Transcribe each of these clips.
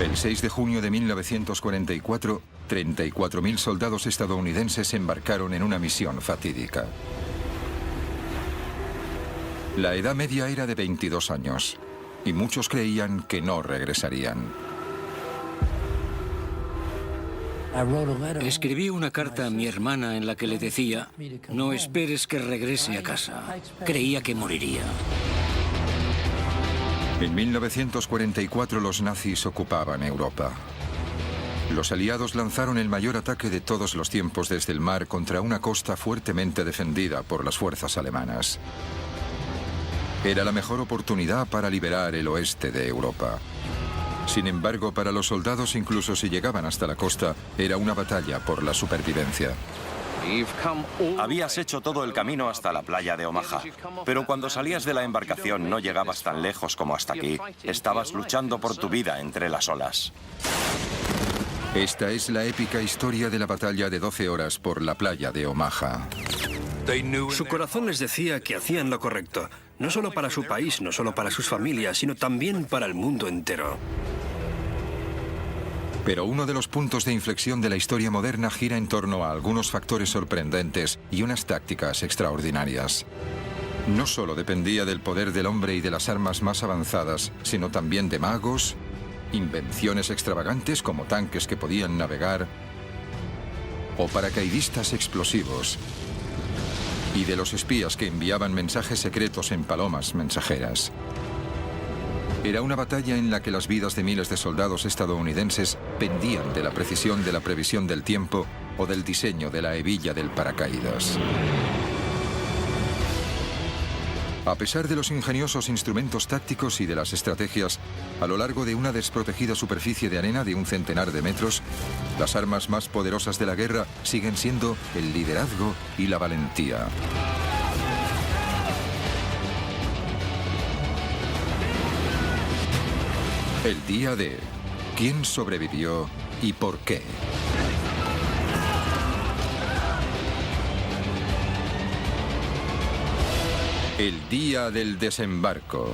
El 6 de junio de 1944, 34.000 soldados estadounidenses embarcaron en una misión fatídica. La edad media era de 22 años y muchos creían que no regresarían. Escribí una carta a mi hermana en la que le decía: no esperes que regrese a casa. Creía que moriría. En 1944 los nazis ocupaban Europa. Los aliados lanzaron el mayor ataque de todos los tiempos desde el mar contra una costa fuertemente defendida por las fuerzas alemanas. Era la mejor oportunidad para liberar el oeste de Europa. Sin embargo, para los soldados, incluso si llegaban hasta la costa, era una batalla por la supervivencia. Habías hecho todo el camino hasta la playa de Omaha, pero cuando salías de la embarcación no llegabas tan lejos como hasta aquí. Estabas luchando por tu vida entre las olas. Esta es la épica historia de la batalla de 12 horas por la playa de Omaha. Su corazón les decía que hacían lo correcto, no solo para su país, no solo para sus familias, sino también para el mundo entero. Pero uno de los puntos de inflexión de la historia moderna gira en torno a algunos factores sorprendentes y unas tácticas extraordinarias. No solo dependía del poder del hombre y de las armas más avanzadas, sino también de magos, invenciones extravagantes como tanques que podían navegar o paracaidistas explosivos, y de los espías que enviaban mensajes secretos en palomas mensajeras. Era una batalla en la que las vidas de miles de soldados estadounidenses pendían de la precisión de la previsión del tiempo o del diseño de la hebilla del paracaídas. A pesar de los ingeniosos instrumentos tácticos y de las estrategias, a lo largo de una desprotegida superficie de arena de un centenar de metros, las armas más poderosas de la guerra siguen siendo el liderazgo y la valentía. El día de ¿quién sobrevivió y por qué? El día del desembarco.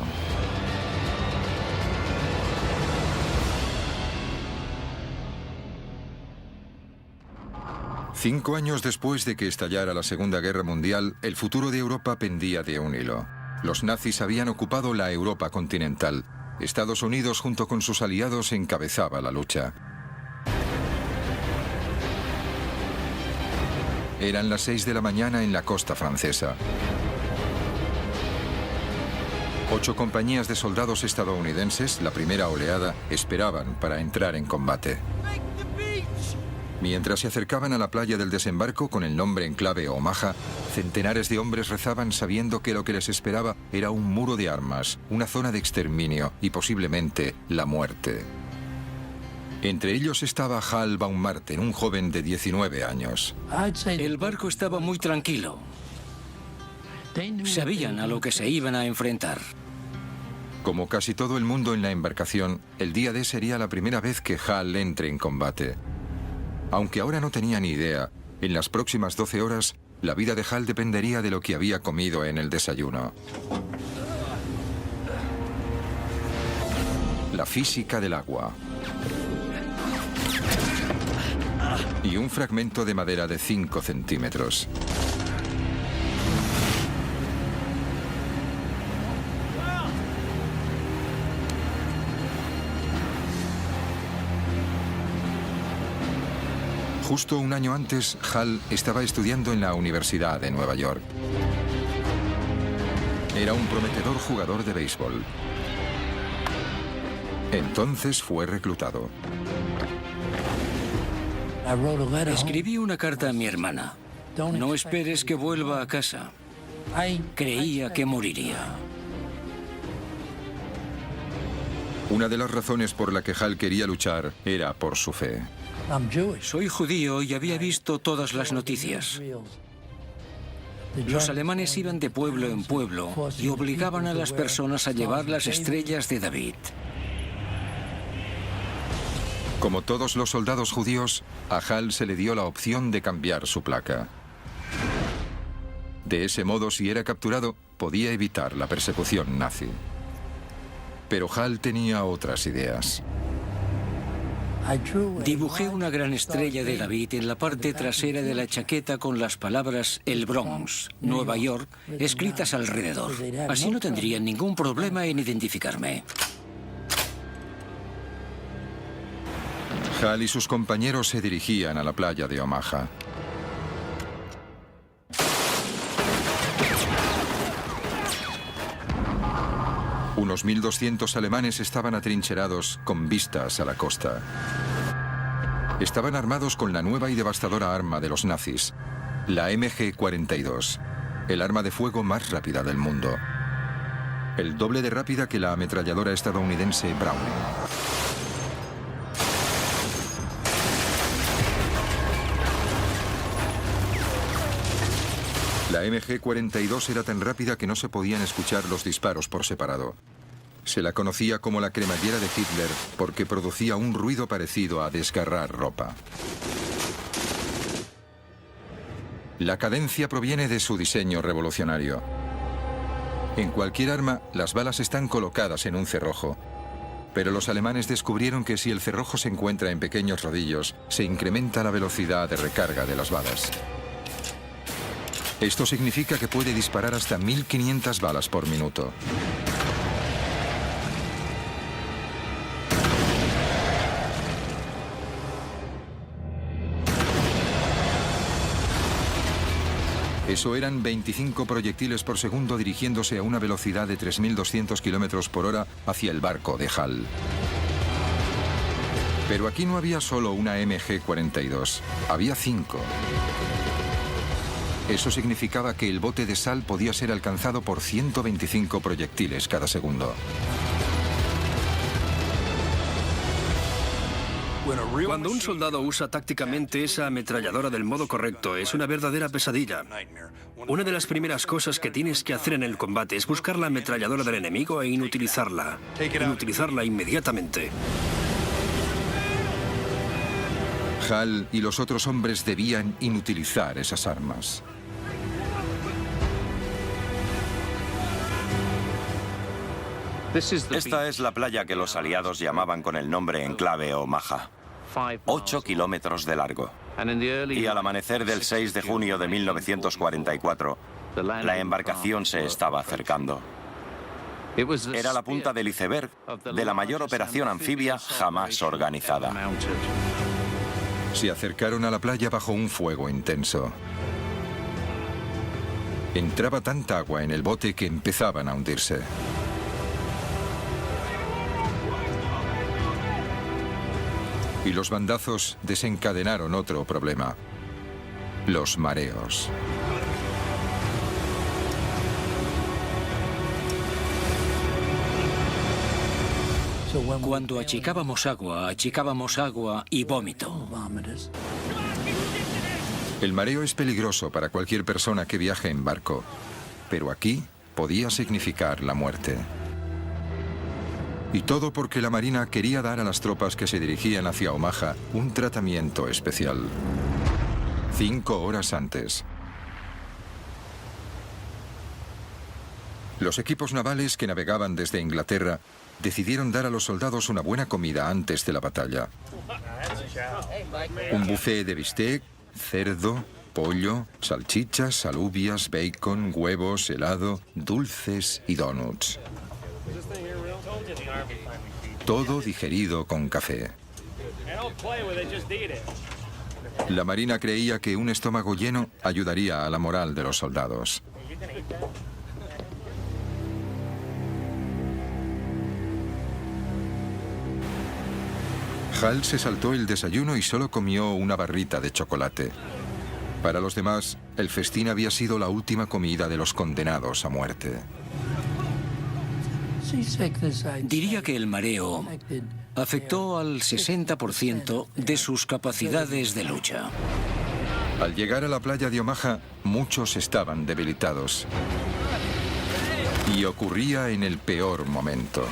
Cinco años después de que estallara la Segunda Guerra Mundial, el futuro de Europa pendía de un hilo. Los nazis habían ocupado la Europa continental. Estados Unidos, junto con sus aliados, encabezaba la lucha. Eran las 6 de la mañana en la costa francesa. 8 compañías de soldados estadounidenses, la primera oleada, esperaban para entrar en combate. Mientras se acercaban a la playa del desembarco con el nombre en clave Omaha, centenares de hombres rezaban sabiendo que lo que les esperaba era un muro de armas, una zona de exterminio y posiblemente la muerte. Entre ellos estaba Hal Baumgarten, un joven de 19 años. El barco estaba muy tranquilo. Sabían a lo que se iban a enfrentar. Como casi todo el mundo en la embarcación, el día D sería la primera vez que Hal entre en combate. Aunque ahora no tenía ni idea, en las próximas 12 horas, la vida de Hal dependería de lo que había comido en el desayuno. La física del agua. Y un fragmento de madera de 5 centímetros. Justo un año antes, Hal estaba estudiando en la Universidad de Nueva York. Era un prometedor jugador de béisbol. Entonces fue reclutado. Escribí una carta a mi hermana. No esperes que vuelva a casa. Creía que moriría. Una de las razones por la que Hal quería luchar era por su fe. Soy judío y había visto todas las noticias. Los alemanes iban de pueblo en pueblo y obligaban a las personas a llevar las estrellas de David. Como todos los soldados judíos, a Hal se le dio la opción de cambiar su placa. De ese modo, si era capturado, podía evitar la persecución nazi. Pero Hal tenía otras ideas. Dibujé una gran estrella de David en la parte trasera de la chaqueta con las palabras El Bronx, Nueva York, escritas alrededor. Así no tendrían ningún problema en identificarme. Hal y sus compañeros se dirigían a la playa de Omaha. Unos 1.200 alemanes estaban atrincherados con vistas a la costa. Estaban armados con la nueva y devastadora arma de los nazis, la MG-42, el arma de fuego más rápida del mundo. El doble de rápida que la ametralladora estadounidense Browning. La MG-42 era tan rápida que no se podían escuchar los disparos por separado. Se la conocía como la cremallera de Hitler porque producía un ruido parecido a desgarrar ropa. La cadencia proviene de su diseño revolucionario. En cualquier arma, las balas están colocadas en un cerrojo. Pero los alemanes descubrieron que si el cerrojo se encuentra en pequeños rodillos, se incrementa la velocidad de recarga de las balas. Esto significa que puede disparar hasta 1.500 balas por minuto. Eso eran 25 proyectiles por segundo dirigiéndose a una velocidad de 3.200 kilómetros por hora hacia el barco de Hal. Pero aquí no había solo una MG-42, había 5. Eso significaba que el bote de sal podía ser alcanzado por 125 proyectiles cada segundo. Cuando un soldado usa tácticamente esa ametralladora del modo correcto, es una verdadera pesadilla. Una de las primeras cosas que tienes que hacer en el combate es buscar la ametralladora del enemigo e inutilizarla. Inutilizarla inmediatamente. Hal y los otros hombres debían inutilizar esas armas. Esta es la playa que los aliados llamaban con el nombre en clave Omaha. 8 kilómetros de largo. Y al amanecer del 6 de junio de 1944, la embarcación se estaba acercando. Era la punta del iceberg de la mayor operación anfibia jamás organizada. Se acercaron a la playa bajo un fuego intenso. Entraba tanta agua en el bote que empezaban a hundirse. Y los bandazos desencadenaron otro problema: los mareos. Cuando achicábamos agua y vómito. El mareo es peligroso para cualquier persona que viaje en barco, pero aquí podía significar la muerte. Y todo porque la Marina quería dar a las tropas que se dirigían hacia Omaha un tratamiento especial. 5 horas antes. Los equipos navales que navegaban desde Inglaterra decidieron dar a los soldados una buena comida antes de la batalla. Un buffet de bistec, cerdo, pollo, salchichas, alubias, bacon, huevos, helado, dulces y donuts. Todo digerido con café. La Marina creía que un estómago lleno ayudaría a la moral de los soldados. Hal se saltó el desayuno y solo comió una barrita de chocolate. Para los demás, el festín había sido la última comida de los condenados a muerte. Diría que el mareo afectó al 60% de sus capacidades de lucha. Al llegar a la playa de Omaha, muchos estaban debilitados. Y ocurría en el peor momento.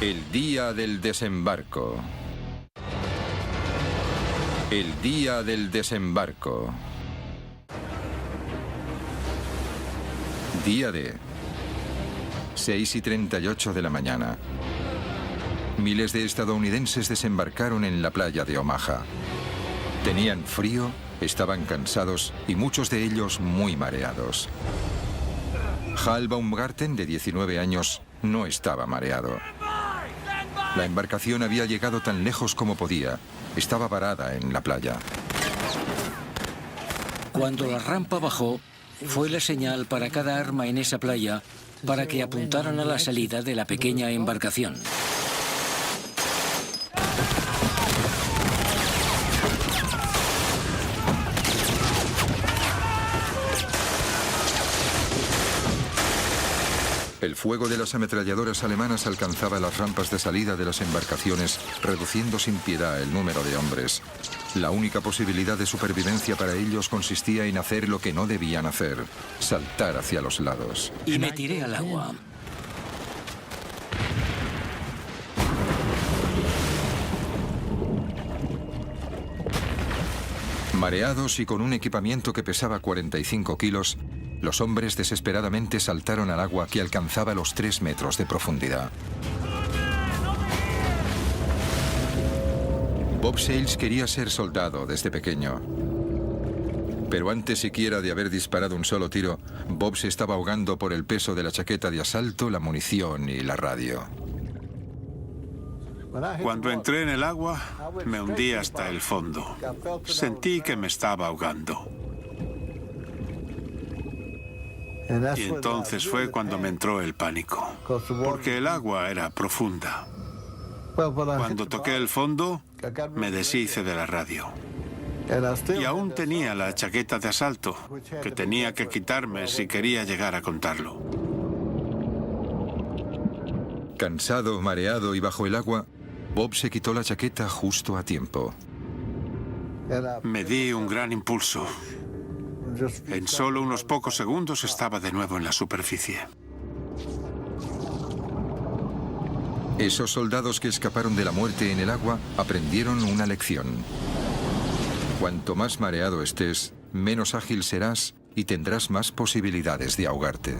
El día del desembarco. El día del desembarco. Día D. 6:38 de la mañana. Miles de estadounidenses desembarcaron en la playa de Omaha. Tenían frío, estaban cansados y muchos de ellos muy mareados. Hal Baumgarten, de 19 años, no estaba mareado. La embarcación había llegado tan lejos como podía. Estaba varada en la playa. Cuando la rampa bajó, fue la señal para cada arma en esa playa para que apuntaran a la salida de la pequeña embarcación. El fuego de las ametralladoras alemanas alcanzaba las rampas de salida de las embarcaciones, reduciendo sin piedad el número de hombres. La única posibilidad de supervivencia para ellos consistía en hacer lo que no debían hacer: saltar hacia los lados. Y me tiré al agua. Mareados y con un equipamiento que pesaba 45 kilos, los hombres desesperadamente saltaron al agua que alcanzaba los 3 metros de profundidad. Bob Sales quería ser soldado desde pequeño. Pero antes siquiera de haber disparado un solo tiro, Bob se estaba ahogando por el peso de la chaqueta de asalto, la munición y la radio. Cuando entré en el agua, me hundí hasta el fondo. Sentí que me estaba ahogando. Y entonces fue cuando me entró el pánico, porque el agua era profunda. Cuando toqué el fondo, me deshice de la radio. Y aún tenía la chaqueta de asalto, que tenía que quitarme si quería llegar a contarlo. Cansado, mareado y bajo el agua, Bob se quitó la chaqueta justo a tiempo. Me di un gran impulso. En solo unos pocos segundos estaba de nuevo en la superficie. Esos soldados que escaparon de la muerte en el agua aprendieron una lección. Cuanto más mareado estés, menos ágil serás y tendrás más posibilidades de ahogarte.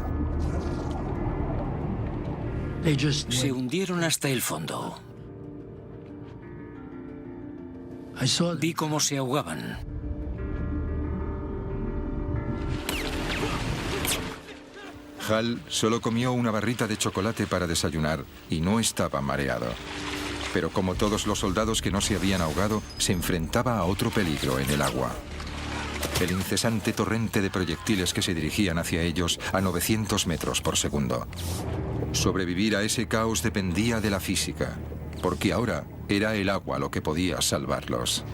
Se hundieron hasta el fondo. Vi cómo se ahogaban. Hal solo comió una barrita de chocolate para desayunar y no estaba mareado. Pero como todos los soldados que no se habían ahogado, se enfrentaba a otro peligro en el agua. El incesante torrente de proyectiles que se dirigían hacia ellos a 900 metros por segundo. Sobrevivir a ese caos dependía de la física, porque ahora era el agua lo que podía salvarlos.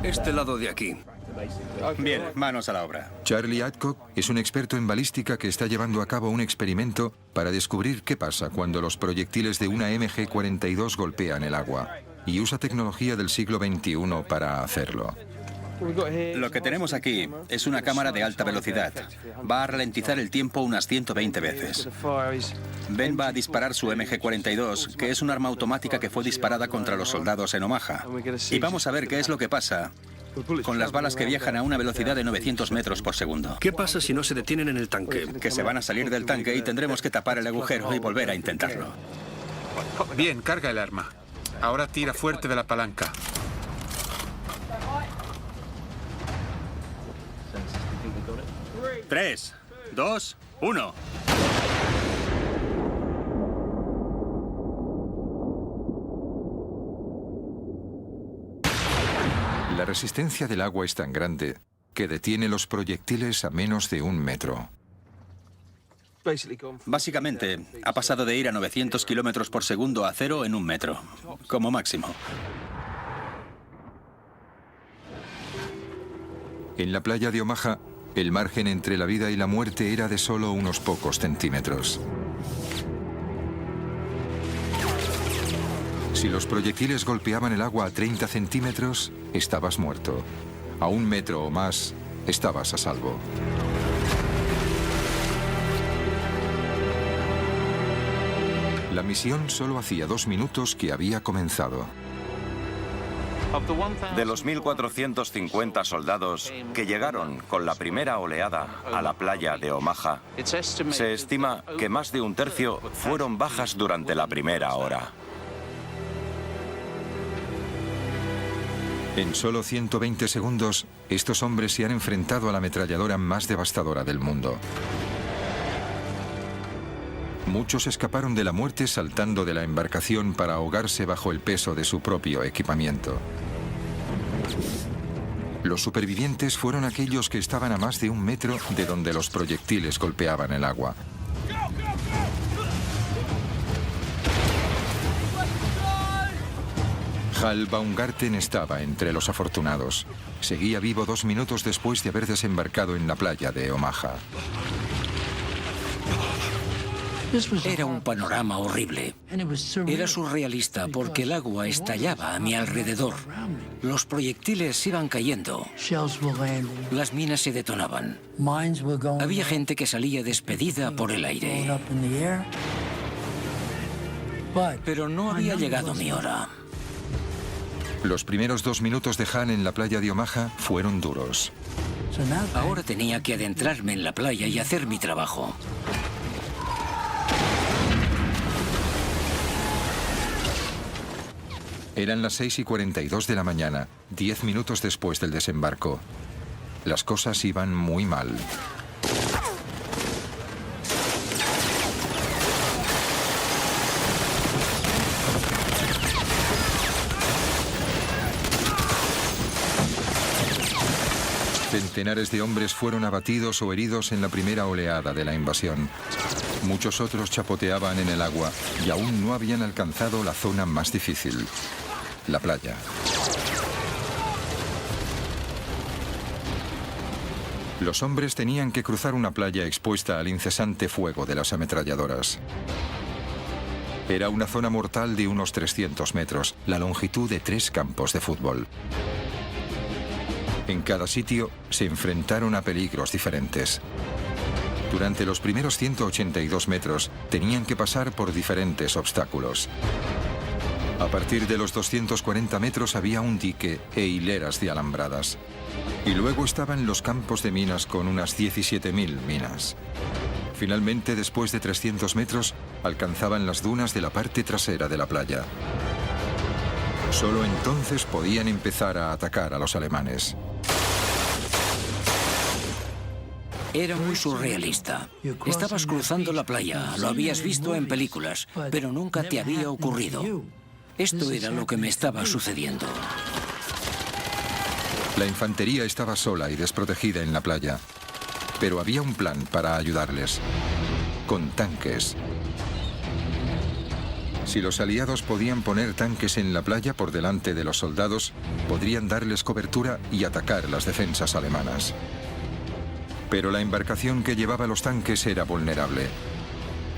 Este lado de aquí. Bien, manos a la obra. Charlie Adcock es un experto en balística que está llevando a cabo un experimento para descubrir qué pasa cuando los proyectiles de una MG-42 golpean el agua, y usa tecnología del siglo XXI para hacerlo. Lo que tenemos aquí es una cámara de alta velocidad. Va a ralentizar el tiempo unas 120 veces. Ben va a disparar su MG-42, que es un arma automática que fue disparada contra los soldados en Omaha. Y vamos a ver qué es lo que pasa con las balas que viajan a una velocidad de 900 metros por segundo. ¿Qué pasa si no se detienen en el tanque? Que se van a salir del tanque y tendremos que tapar el agujero y volver a intentarlo. Bien, carga el arma. Ahora tira fuerte de la palanca. Tres, dos, uno. La resistencia del agua es tan grande que detiene los proyectiles a menos de 1 metro. Básicamente, ha pasado de ir a 900 kilómetros por segundo a 0 en 1 metro, como máximo. En la playa de Omaha, el margen entre la vida y la muerte era de solo unos pocos centímetros. Si los proyectiles golpeaban el agua a 30 centímetros, estabas muerto. A 1 metro o más, estabas a salvo. La misión solo hacía 2 minutos que había comenzado. De los 1.450 soldados que llegaron con la primera oleada a la playa de Omaha, se estima que más de un tercio fueron bajas durante la primera hora. En solo 120 segundos, estos hombres se han enfrentado a la ametralladora más devastadora del mundo. Muchos escaparon de la muerte saltando de la embarcación para ahogarse bajo el peso de su propio equipamiento. Los supervivientes fueron aquellos que estaban a más de 1 metro de donde los proyectiles golpeaban el agua. Hal Baumgarten estaba entre los afortunados. Seguía vivo 2 minutos después de haber desembarcado en la playa de Omaha. Era un panorama horrible. Era surrealista porque el agua estallaba a mi alrededor. Los proyectiles iban cayendo. Las minas se detonaban. Había gente que salía despedida por el aire. Pero no había llegado mi hora. Los primeros 2 minutos de Han en la playa de Omaha fueron duros. Ahora tenía que adentrarme en la playa y hacer mi trabajo. Eran las 6:42 de la mañana, 10 minutos después del desembarco. Las cosas iban muy mal. Centenares de hombres fueron abatidos o heridos en la primera oleada de la invasión. Muchos otros chapoteaban en el agua y aún no habían alcanzado la zona más difícil, la playa. Los hombres tenían que cruzar una playa expuesta al incesante fuego de las ametralladoras. Era una zona mortal de unos 300 metros, la longitud de 3 campos de fútbol. En cada sitio se enfrentaron a peligros diferentes. Durante los primeros 182 metros tenían que pasar por diferentes obstáculos. A partir de los 240 metros había un dique e hileras de alambradas. Y luego estaban los campos de minas con unas 17.000 minas. Finalmente, después de 300 metros, alcanzaban las dunas de la parte trasera de la playa. Solo entonces podían empezar a atacar a los alemanes. Era muy surrealista. Estabas cruzando la playa, lo habías visto en películas, pero nunca te había ocurrido. Esto era lo que me estaba sucediendo. La infantería estaba sola y desprotegida en la playa, pero había un plan para ayudarles, con tanques. Si los aliados podían poner tanques en la playa por delante de los soldados, podrían darles cobertura y atacar las defensas alemanas. Pero la embarcación que llevaba los tanques era vulnerable.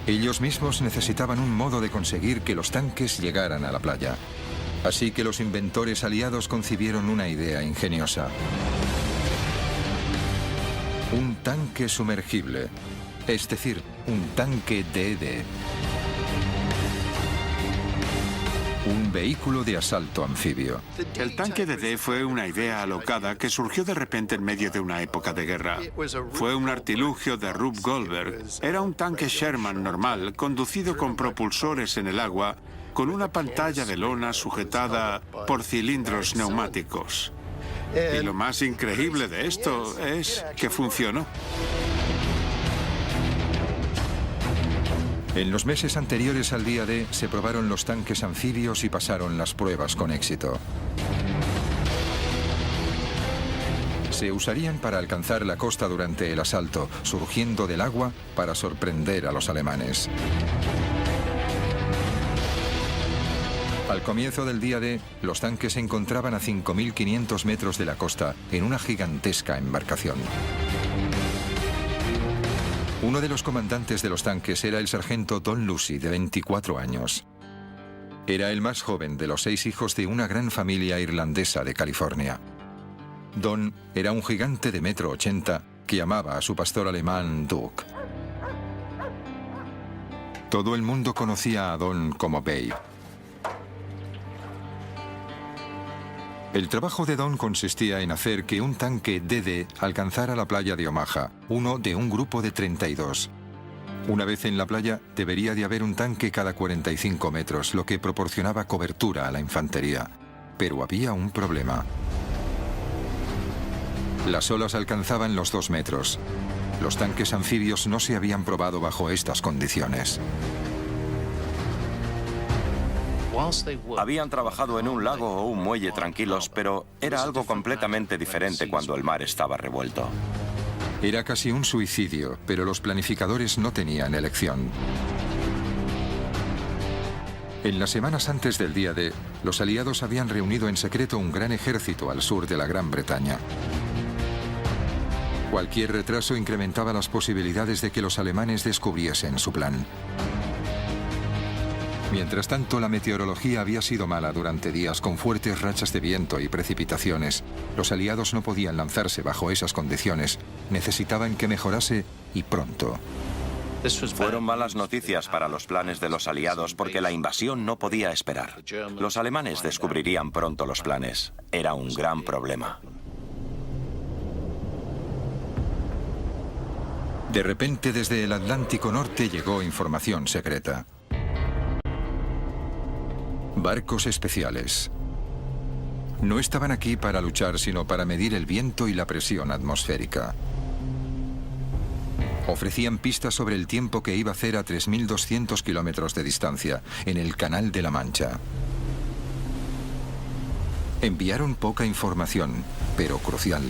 Ellos mismos necesitaban un modo de conseguir que los tanques llegaran a la playa. Así que los inventores aliados concibieron una idea ingeniosa. Un tanque sumergible, es decir, un tanque DD. Un vehículo de asalto anfibio. El tanque DD fue una idea alocada que surgió de repente en medio de una época de guerra. Fue un artilugio de Rube Goldberg. Era un tanque Sherman normal, conducido con propulsores en el agua, con una pantalla de lona sujetada por cilindros neumáticos. Y lo más increíble de esto es que funcionó. En los meses anteriores al día D se probaron los tanques anfibios y pasaron las pruebas con éxito. Se usarían para alcanzar la costa durante el asalto, surgiendo del agua para sorprender a los alemanes. Al comienzo del día D, los tanques se encontraban a 5.500 metros de la costa, en una gigantesca embarcación. Uno de los comandantes de los tanques era el sargento Don Lucy, de 24 años. Era el más joven de los 6 hijos de una gran familia irlandesa de California. Don era un gigante de 1,80 m que amaba a su pastor alemán Duke. Todo el mundo conocía a Don como Babe. El trabajo de Don consistía en hacer que un tanque DD alcanzara la playa de Omaha, uno de un grupo de 32. Una vez en la playa, debería de haber un tanque cada 45 metros, lo que proporcionaba cobertura a la infantería. Pero había un problema. Las olas alcanzaban los 2 metros. Los tanques anfibios no se habían probado bajo estas condiciones. Habían trabajado en un lago o un muelle tranquilos, pero era algo completamente diferente cuando el mar estaba revuelto. Era casi un suicidio, pero los planificadores no tenían elección. En las semanas antes del día D, los aliados habían reunido en secreto un gran ejército al sur de la Gran Bretaña. Cualquier retraso incrementaba las posibilidades de que los alemanes descubriesen su plan. Mientras tanto, la meteorología había sido mala durante días con fuertes rachas de viento y precipitaciones. Los aliados no podían lanzarse bajo esas condiciones. Necesitaban que mejorase y pronto. Fueron malas noticias para los planes de los aliados porque la invasión no podía esperar. Los alemanes descubrirían pronto los planes. Era un gran problema. De repente, desde el Atlántico Norte llegó información secreta. Barcos especiales. No estaban aquí para luchar, sino para medir el viento y la presión atmosférica. Ofrecían pistas sobre el tiempo que iba a hacer a 3.200 kilómetros de distancia, en el Canal de la Mancha. Enviaron poca información, pero crucial.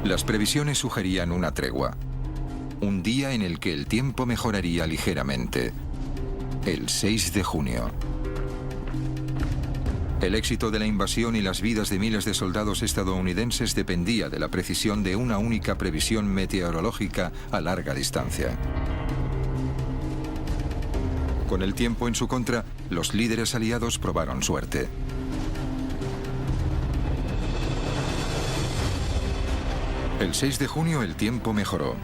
Las previsiones sugerían una tregua. Un día en el que el tiempo mejoraría ligeramente. El 6 de junio. El éxito de la invasión y las vidas de miles de soldados estadounidenses dependía de la precisión de una única previsión meteorológica a larga distancia. Con el tiempo en su contra, los líderes aliados probaron suerte. El 6 de junio el tiempo mejoró,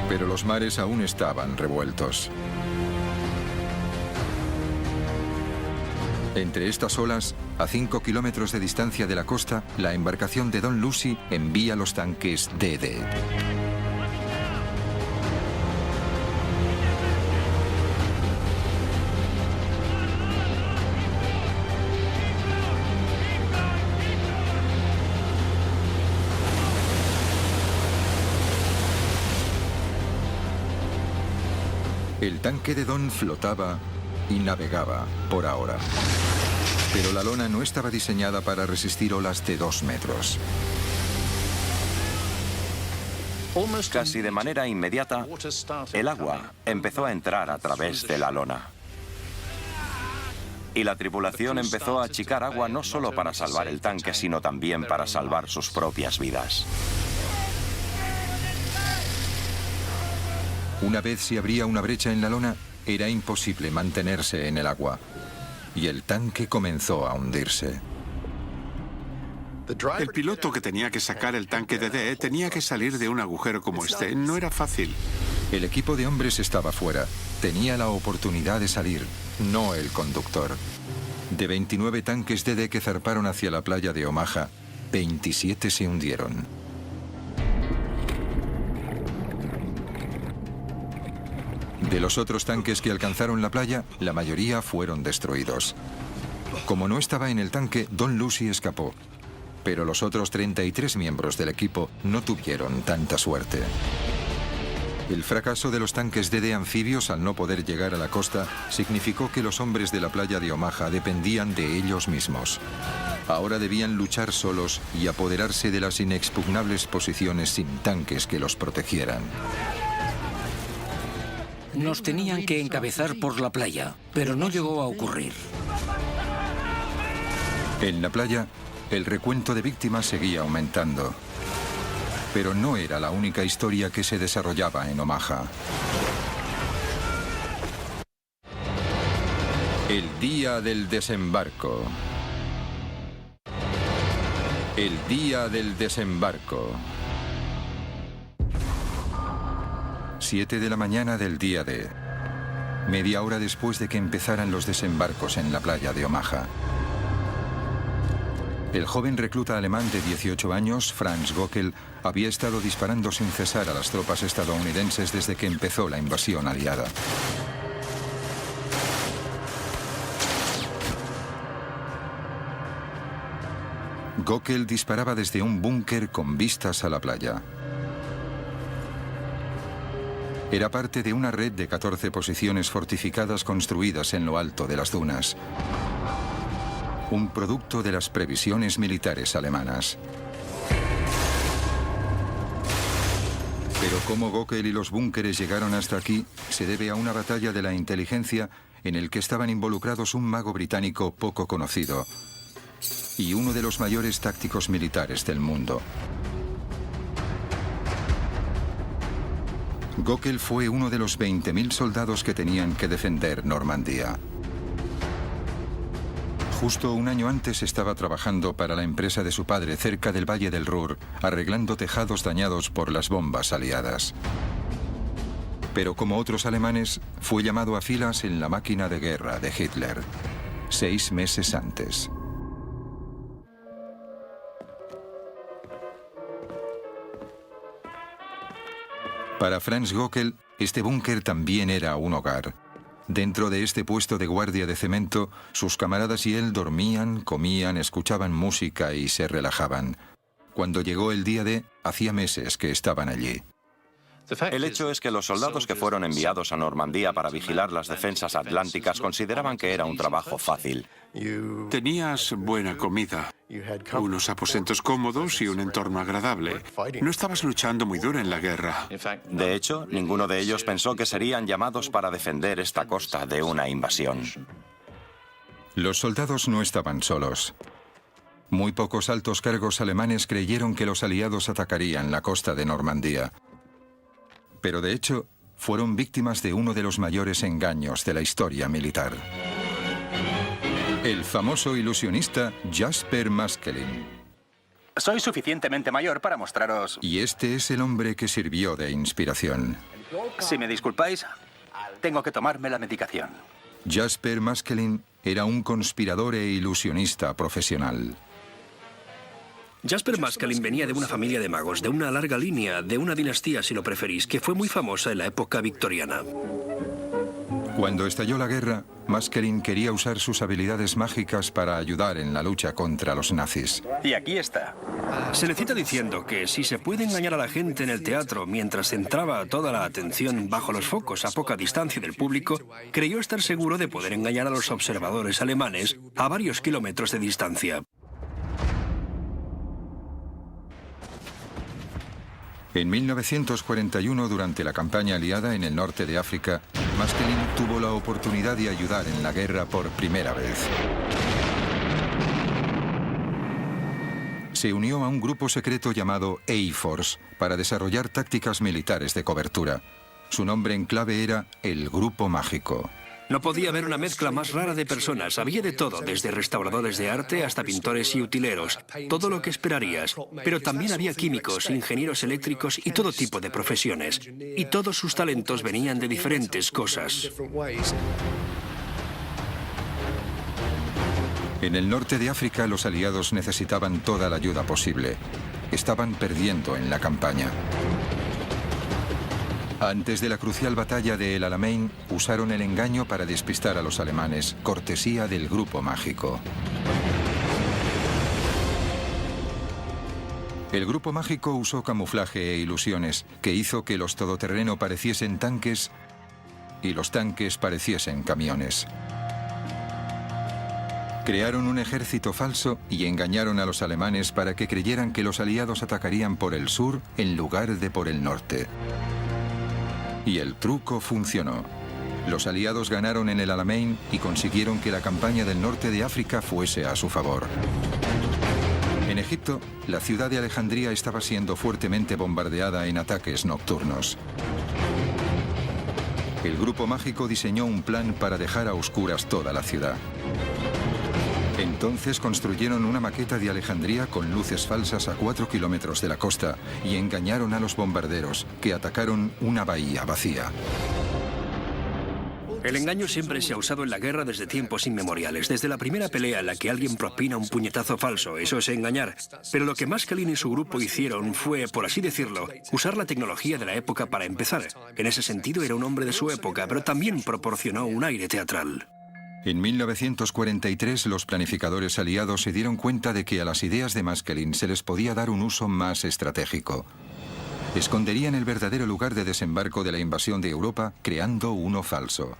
pero los mares aún estaban revueltos. Entre estas olas, a 5 kilómetros de distancia de la costa, la embarcación de Don Lucy envía los tanques DD. El tanque de Don flotaba y navegaba por ahora. Pero la lona no estaba diseñada para resistir olas de 2 metros. Casi de manera inmediata, el agua empezó a entrar a través de la lona. Y la tripulación empezó a achicar agua no solo para salvar el tanque, sino también para salvar sus propias vidas. Una vez se abría una brecha en la lona, era imposible mantenerse en el agua. Y el tanque comenzó a hundirse. El piloto que tenía que sacar el tanque DD tenía que salir de un agujero como este. No era fácil. El equipo de hombres estaba fuera. Tenía la oportunidad de salir, no el conductor. De 29 tanques DD que zarparon hacia la playa de Omaha, 27 se hundieron. De los otros tanques que alcanzaron la playa, la mayoría fueron destruidos. Como no estaba en el tanque, Don Lucy escapó. Pero los otros 33 miembros del equipo no tuvieron tanta suerte. El fracaso de los tanques DD anfibios al no poder llegar a la costa significó que los hombres de la playa de Omaha dependían de ellos mismos. Ahora debían luchar solos y apoderarse de las inexpugnables posiciones sin tanques que los protegieran. Nos tenían que encabezar por la playa, pero no llegó a ocurrir. En la playa, el recuento de víctimas seguía aumentando. Pero no era la única historia que se desarrollaba en Omaha. El día del desembarco. El día del desembarco. 7 de la mañana del día D. media hora después de que empezaran los desembarcos en la playa de Omaha. El joven recluta alemán de 18 años, Franz Göckel, había estado disparando sin cesar a las tropas estadounidenses desde que empezó la invasión aliada. Göckel disparaba desde un búnker con vistas a la playa. Era parte de una red de 14 posiciones fortificadas construidas en lo alto de las dunas. Un producto de las previsiones militares alemanas. Pero cómo Göckel y los búnkeres llegaron hasta aquí se debe a una batalla de la inteligencia en el que estaban involucrados un mago británico poco conocido y uno de los mayores tácticos militares del mundo. Göckel fue uno de los 20.000 soldados que tenían que defender Normandía. Justo un año antes estaba trabajando para la empresa de su padre cerca del Valle del Ruhr, arreglando tejados dañados por las bombas aliadas. Pero como otros alemanes, fue llamado a filas en la máquina de guerra de Hitler, 6 meses antes. Para Franz Göckel, este búnker también era un hogar. Dentro de este puesto de guardia de cemento, sus camaradas y él dormían, comían, escuchaban música y se relajaban. Cuando llegó el día D, hacía meses que estaban allí. El hecho es que los soldados que fueron enviados a Normandía para vigilar las defensas atlánticas consideraban que era un trabajo fácil. Tenías buena comida, unos aposentos cómodos y un entorno agradable. No estabas luchando muy duro en la guerra. De hecho, ninguno de ellos pensó que serían llamados para defender esta costa de una invasión. Los soldados no estaban solos. Muy pocos altos cargos alemanes creyeron que los aliados atacarían la costa de Normandía. Pero de hecho, fueron víctimas de uno de los mayores engaños de la historia militar. El famoso ilusionista Jasper Maskelyne. Soy suficientemente mayor para mostraros... Y este es el hombre que sirvió de inspiración. Si me disculpáis, tengo que tomarme la medicación. Jasper Maskelyne era un conspirador e ilusionista profesional. Jasper Maskelyne venía de una familia de magos, de una larga línea, de una dinastía, si lo preferís, que fue muy famosa en la época victoriana. Cuando estalló la guerra, Maskelyne quería usar sus habilidades mágicas para ayudar en la lucha contra los nazis. Y aquí está. Se le cita diciendo que si se puede engañar a la gente en el teatro mientras centraba toda la atención bajo los focos a poca distancia del público, creyó estar seguro de poder engañar a los observadores alemanes a varios kilómetros de distancia. En 1941, durante la campaña aliada en el norte de África, Maskelyne tuvo la oportunidad de ayudar en la guerra por primera vez. Se unió a un grupo secreto llamado A-Force para desarrollar tácticas militares de cobertura. Su nombre en clave era el Grupo Mágico. No podía haber una mezcla más rara de personas. Había de todo, desde restauradores de arte hasta pintores y utileros. Todo lo que esperarías. Pero también había químicos, ingenieros eléctricos y todo tipo de profesiones. Y todos sus talentos venían de diferentes cosas. En el norte de África, los aliados necesitaban toda la ayuda posible. Estaban perdiendo en la campaña. Antes de la crucial batalla de El Alamein, usaron el engaño para despistar a los alemanes, cortesía del Grupo Mágico. El Grupo Mágico usó camuflaje e ilusiones, que hizo que los todoterreno pareciesen tanques y los tanques pareciesen camiones. Crearon un ejército falso y engañaron a los alemanes para que creyeran que los aliados atacarían por el sur en lugar de por el norte. Y el truco funcionó. Los aliados ganaron en el Alamein y consiguieron que la campaña del norte de África fuese a su favor. En Egipto, la ciudad de Alejandría estaba siendo fuertemente bombardeada en ataques nocturnos. El Grupo Mágico diseñó un plan para dejar a oscuras toda la ciudad. Entonces construyeron una maqueta de Alejandría con luces falsas a 4 kilómetros de la costa y engañaron a los bombarderos, que atacaron una bahía vacía. El engaño siempre se ha usado en la guerra desde tiempos inmemoriales. Desde la primera pelea en la que alguien propina un puñetazo falso, eso es engañar. Pero lo que Maskelyne y su grupo hicieron fue, por así decirlo, usar la tecnología de la época para empezar. En ese sentido era un hombre de su época, pero también proporcionó un aire teatral. En 1943, los planificadores aliados se dieron cuenta de que a las ideas de Maskelyne se les podía dar un uso más estratégico. Esconderían el verdadero lugar de desembarco de la invasión de Europa, creando uno falso.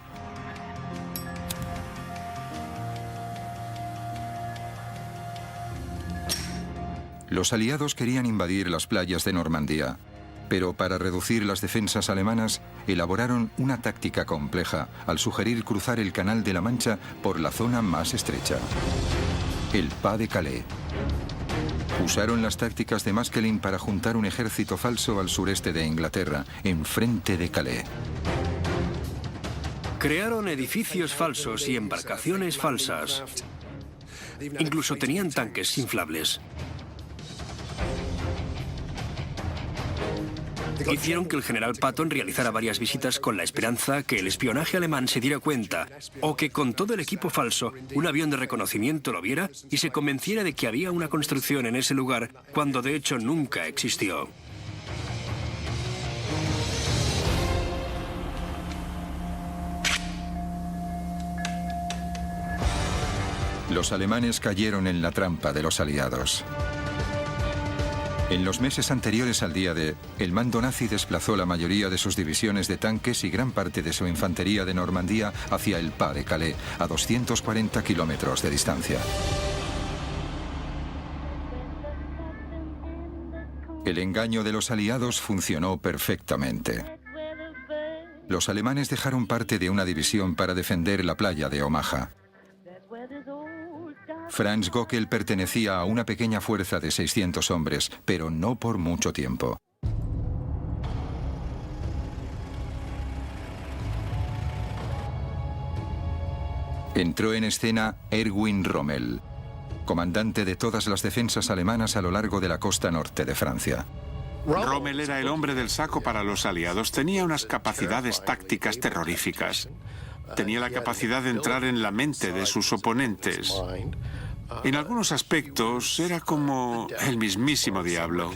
Los aliados querían invadir las playas de Normandía, pero para reducir las defensas alemanas, elaboraron una táctica compleja al sugerir cruzar el Canal de la Mancha por la zona más estrecha, el Pas de Calais. Usaron las tácticas de Maskelyne para juntar un ejército falso al sureste de Inglaterra, enfrente de Calais. Crearon edificios falsos y embarcaciones falsas. Incluso tenían tanques inflables. Hicieron que el general Patton realizara varias visitas con la esperanza que el espionaje alemán se diera cuenta, o que con todo el equipo falso, un avión de reconocimiento lo viera y se convenciera de que había una construcción en ese lugar, cuando de hecho nunca existió. Los alemanes cayeron en la trampa de los aliados. En los meses anteriores al día D, el mando nazi desplazó la mayoría de sus divisiones de tanques y gran parte de su infantería de Normandía hacia el Pas de Calais, a 240 kilómetros de distancia. El engaño de los aliados funcionó perfectamente. Los alemanes dejaron parte de una división para defender la playa de Omaha. Franz Gockel pertenecía a una pequeña fuerza de 600 hombres, pero no por mucho tiempo. Entró en escena Erwin Rommel, comandante de todas las defensas alemanas a lo largo de la costa norte de Francia. Rommel era el hombre del saco para los aliados. Tenía unas capacidades tácticas terroríficas. Tenía la capacidad de entrar en la mente de sus oponentes. En algunos aspectos era como el mismísimo diablo.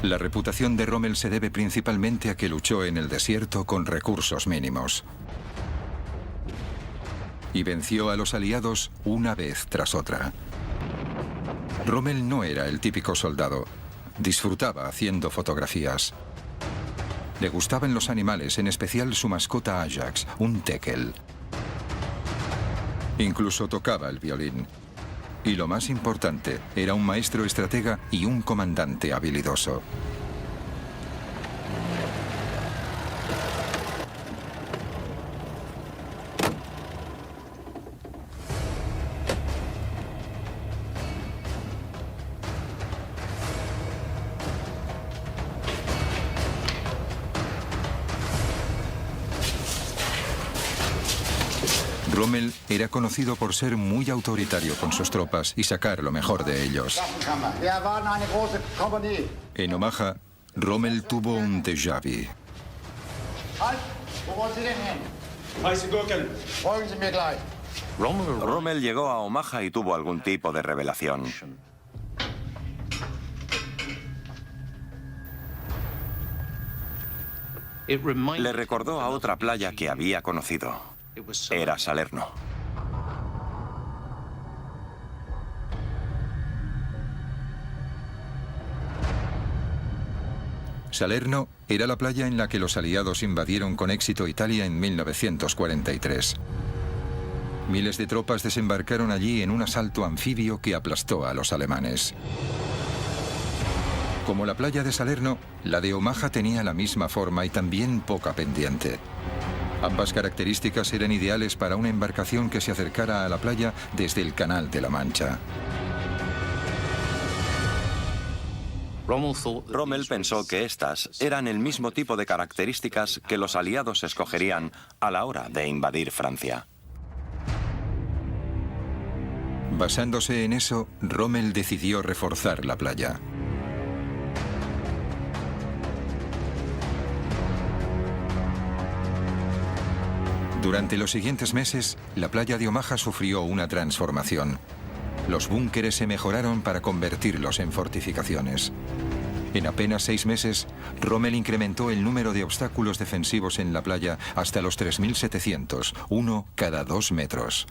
La reputación de Rommel se debe principalmente a que luchó en el desierto con recursos mínimos. Y venció a los aliados una vez tras otra. Rommel no era el típico soldado. Disfrutaba haciendo fotografías. Le gustaban los animales, en especial su mascota Ajax, un teckel. Incluso tocaba el violín. Y lo más importante, era un maestro estratega y un comandante habilidoso. Rommel era conocido por ser muy autoritario con sus tropas y sacar lo mejor de ellos. En Omaha, Rommel tuvo un déjà vu. Rommel llegó a Omaha y tuvo algún tipo de revelación. Le recordó a otra playa que había conocido. Era Salerno. Salerno era la playa en la que los aliados invadieron con éxito Italia en 1943. Miles de tropas desembarcaron allí en un asalto anfibio que aplastó a los alemanes. Como la playa de Salerno, la de Omaha tenía la misma forma y también poca pendiente. Ambas características eran ideales para una embarcación que se acercara a la playa desde el Canal de la Mancha. Rommel pensó que estas eran el mismo tipo de características que los aliados escogerían a la hora de invadir Francia. Basándose en eso, Rommel decidió reforzar la playa. Durante los siguientes meses, la playa de Omaha sufrió una transformación. Los búnkeres se mejoraron para convertirlos en fortificaciones. En apenas 6 meses, Rommel incrementó el número de obstáculos defensivos en la playa hasta los 3.700, uno cada 2 metros.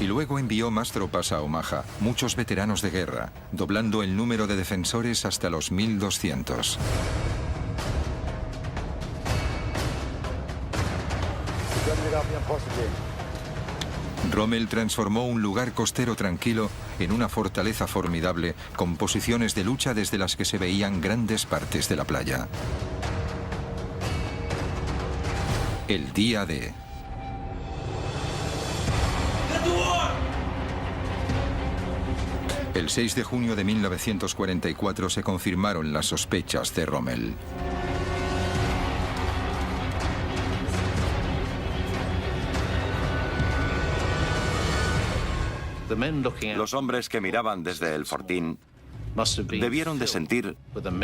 Y luego envió más tropas a Omaha, muchos veteranos de guerra, doblando el número de defensores hasta los 1.200. Rommel transformó un lugar costero tranquilo en una fortaleza formidable con posiciones de lucha desde las que se veían grandes partes de la playa. El día D. El 6 de junio de 1944 se confirmaron las sospechas de Rommel. Los hombres que miraban desde el fortín debieron de sentir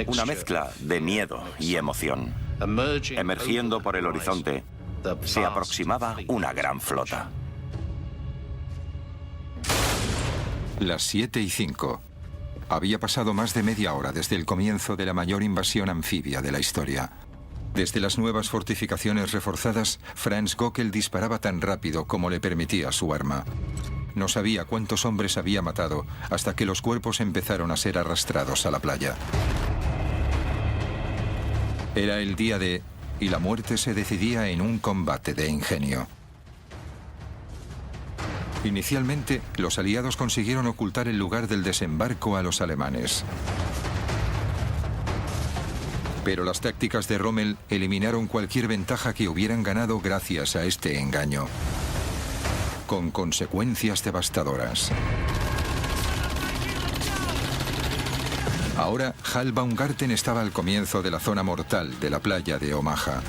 una mezcla de miedo y emoción. Emergiendo por el horizonte, se aproximaba una gran flota. Las 7:05. Había pasado más de media hora desde el comienzo de la mayor invasión anfibia de la historia. Desde las nuevas fortificaciones reforzadas, Franz Göckel disparaba tan rápido como le permitía su arma. No sabía cuántos hombres había matado hasta que los cuerpos empezaron a ser arrastrados a la playa. Era el día D y la muerte se decidía en un combate de ingenio. Inicialmente, los aliados consiguieron ocultar el lugar del desembarco a los alemanes. Pero las tácticas de Rommel eliminaron cualquier ventaja que hubieran ganado gracias a este engaño, con consecuencias devastadoras. Ahora, Hal Baumgarten estaba al comienzo de la zona mortal de la playa de Omaha.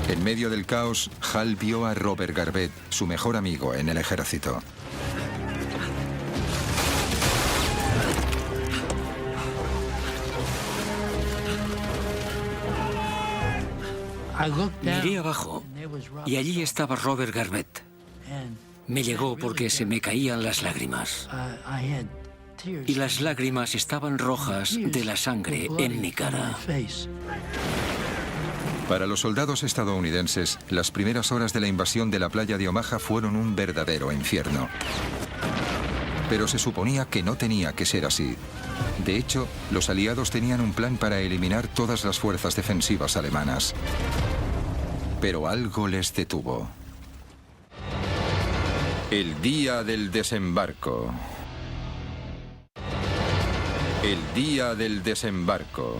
En medio del caos, Hal vio a Robert Garvett, su mejor amigo en el ejército. Miré abajo y allí estaba Robert Garvett. Me llegó porque se me caían las lágrimas. Y las lágrimas estaban rojas de la sangre en mi cara. Para los soldados estadounidenses, las primeras horas de la invasión de la playa de Omaha fueron un verdadero infierno. Pero se suponía que no tenía que ser así. De hecho, los aliados tenían un plan para eliminar todas las fuerzas defensivas alemanas. Pero algo les detuvo. El día del desembarco. El día del desembarco.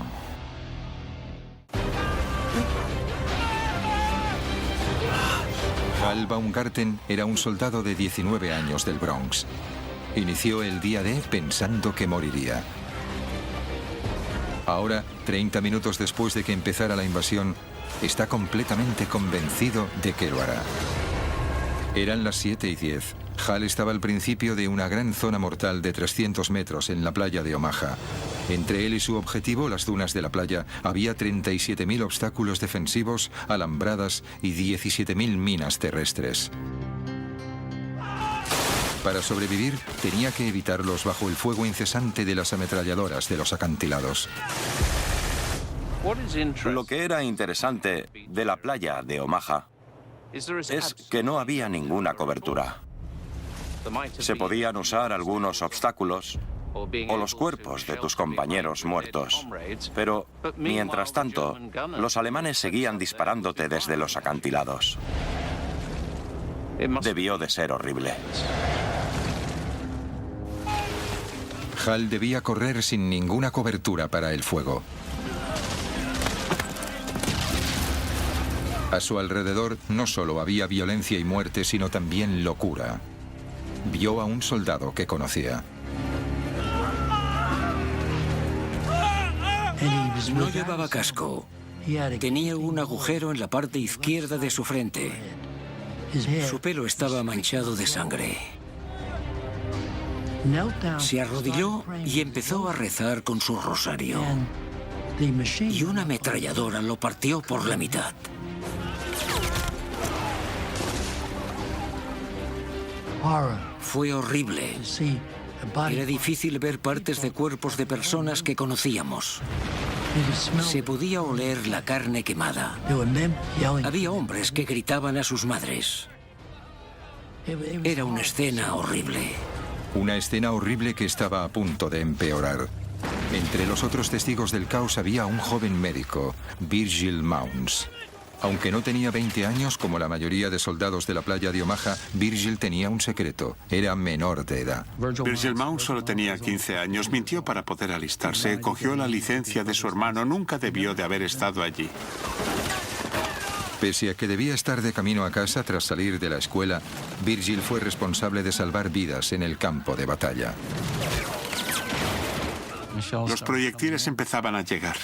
Hal Baumgarten era un soldado de 19 años del Bronx. Inició el día D pensando que moriría. Ahora, 30 minutos después de que empezara la invasión, está completamente convencido de que lo hará. Eran las 7:10. Hal estaba al principio de una gran zona mortal de 300 metros en la playa de Omaha. Entre él y su objetivo, las dunas de la playa, había 37.000 obstáculos defensivos, alambradas y 17.000 minas terrestres. Para sobrevivir, tenía que evitarlos bajo el fuego incesante de las ametralladoras de los acantilados. Lo que era interesante de la playa de Omaha es que no había ninguna cobertura. Se podían usar algunos obstáculos o los cuerpos de tus compañeros muertos. Pero, mientras tanto, los alemanes seguían disparándote desde los acantilados. Debió de ser horrible. Hal debía correr sin ninguna cobertura para el fuego. A su alrededor no solo había violencia y muerte, sino también locura. Vio a un soldado que conocía. No llevaba casco. Tenía un agujero en la parte izquierda de su frente. Su pelo estaba manchado de sangre. Se arrodilló y empezó a rezar con su rosario. Y una ametralladora lo partió por la mitad. Fue horrible. Era difícil ver partes de cuerpos de personas que conocíamos. Se podía oler la carne quemada. Había hombres que gritaban a sus madres. Era una escena horrible. Una escena horrible que estaba a punto de empeorar. Entre los otros testigos del caos había un joven médico, Virgil Mounds. Aunque no tenía 20 años, como la mayoría de soldados de la playa de Omaha, Virgil tenía un secreto. Era menor de edad. Virgil Mounds solo tenía 15 años. Mintió para poder alistarse. Cogió la licencia de su hermano. Nunca debió de haber estado allí. Pese a que debía estar de camino a casa tras salir de la escuela, Virgil fue responsable de salvar vidas en el campo de batalla. Los proyectiles empezaban a llegar.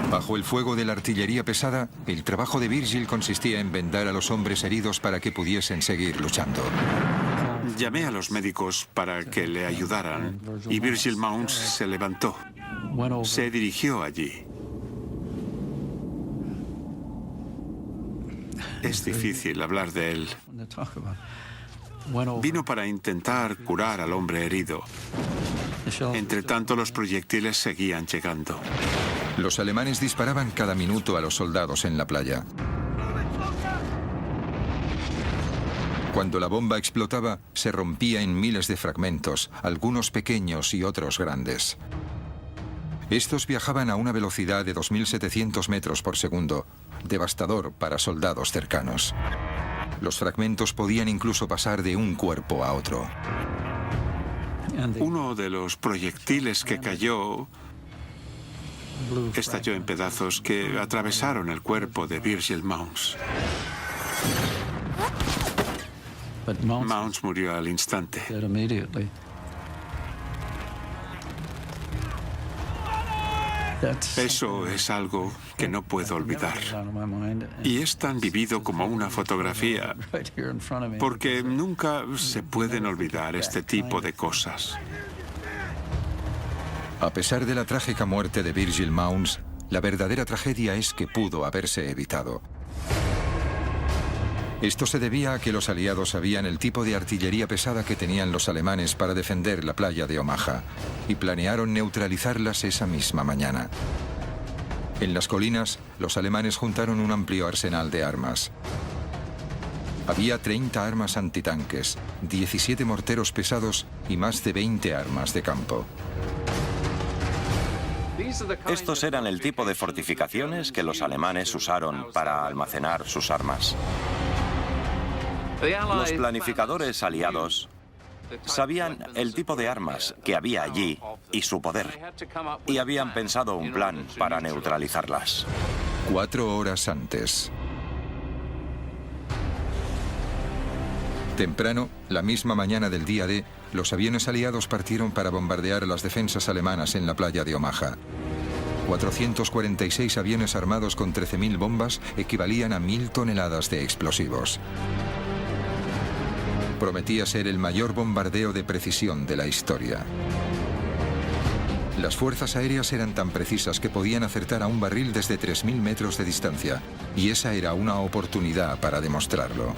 Bajo el fuego de la artillería pesada, el trabajo de Virgil consistía en vendar a los hombres heridos para que pudiesen seguir luchando. Llamé a los médicos para que le ayudaran y Virgil Mounds se levantó. Se dirigió allí. Es difícil hablar de él. Vino para intentar curar al hombre herido. Entre tanto, los proyectiles seguían llegando. Los alemanes disparaban cada minuto a los soldados en la playa. Cuando la bomba explotaba, se rompía en miles de fragmentos, algunos pequeños y otros grandes. Estos viajaban a una velocidad de 2.700 metros por segundo, devastador para soldados cercanos. Los fragmentos podían incluso pasar de un cuerpo a otro. Uno de los proyectiles que cayó estalló en pedazos que atravesaron el cuerpo de Virgil Mounds. Mounds murió al instante. Eso es algo que no puedo olvidar. Y es tan vivido como una fotografía, porque nunca se pueden olvidar este tipo de cosas. A pesar de la trágica muerte de Virgil Mounds, la verdadera tragedia es que pudo haberse evitado. Esto se debía a que los aliados sabían el tipo de artillería pesada que tenían los alemanes para defender la playa de Omaha y planearon neutralizarlas esa misma mañana. En las colinas, los alemanes juntaron un amplio arsenal de armas. Había 30 armas antitanques, 17 morteros pesados y más de 20 armas de campo. Estos eran el tipo de fortificaciones que los alemanes usaron para almacenar sus armas. Los planificadores aliados sabían el tipo de armas que había allí y su poder, y habían pensado un plan para neutralizarlas. 4 horas antes. Temprano, la misma mañana del día D, los aviones aliados partieron para bombardear las defensas alemanas en la playa de Omaha. 446 aviones armados con 13.000 bombas equivalían a 1.000 toneladas de explosivos. Prometía ser el mayor bombardeo de precisión de la historia. Las fuerzas aéreas eran tan precisas que podían acertar a un barril desde 3.000 metros de distancia, y esa era una oportunidad para demostrarlo.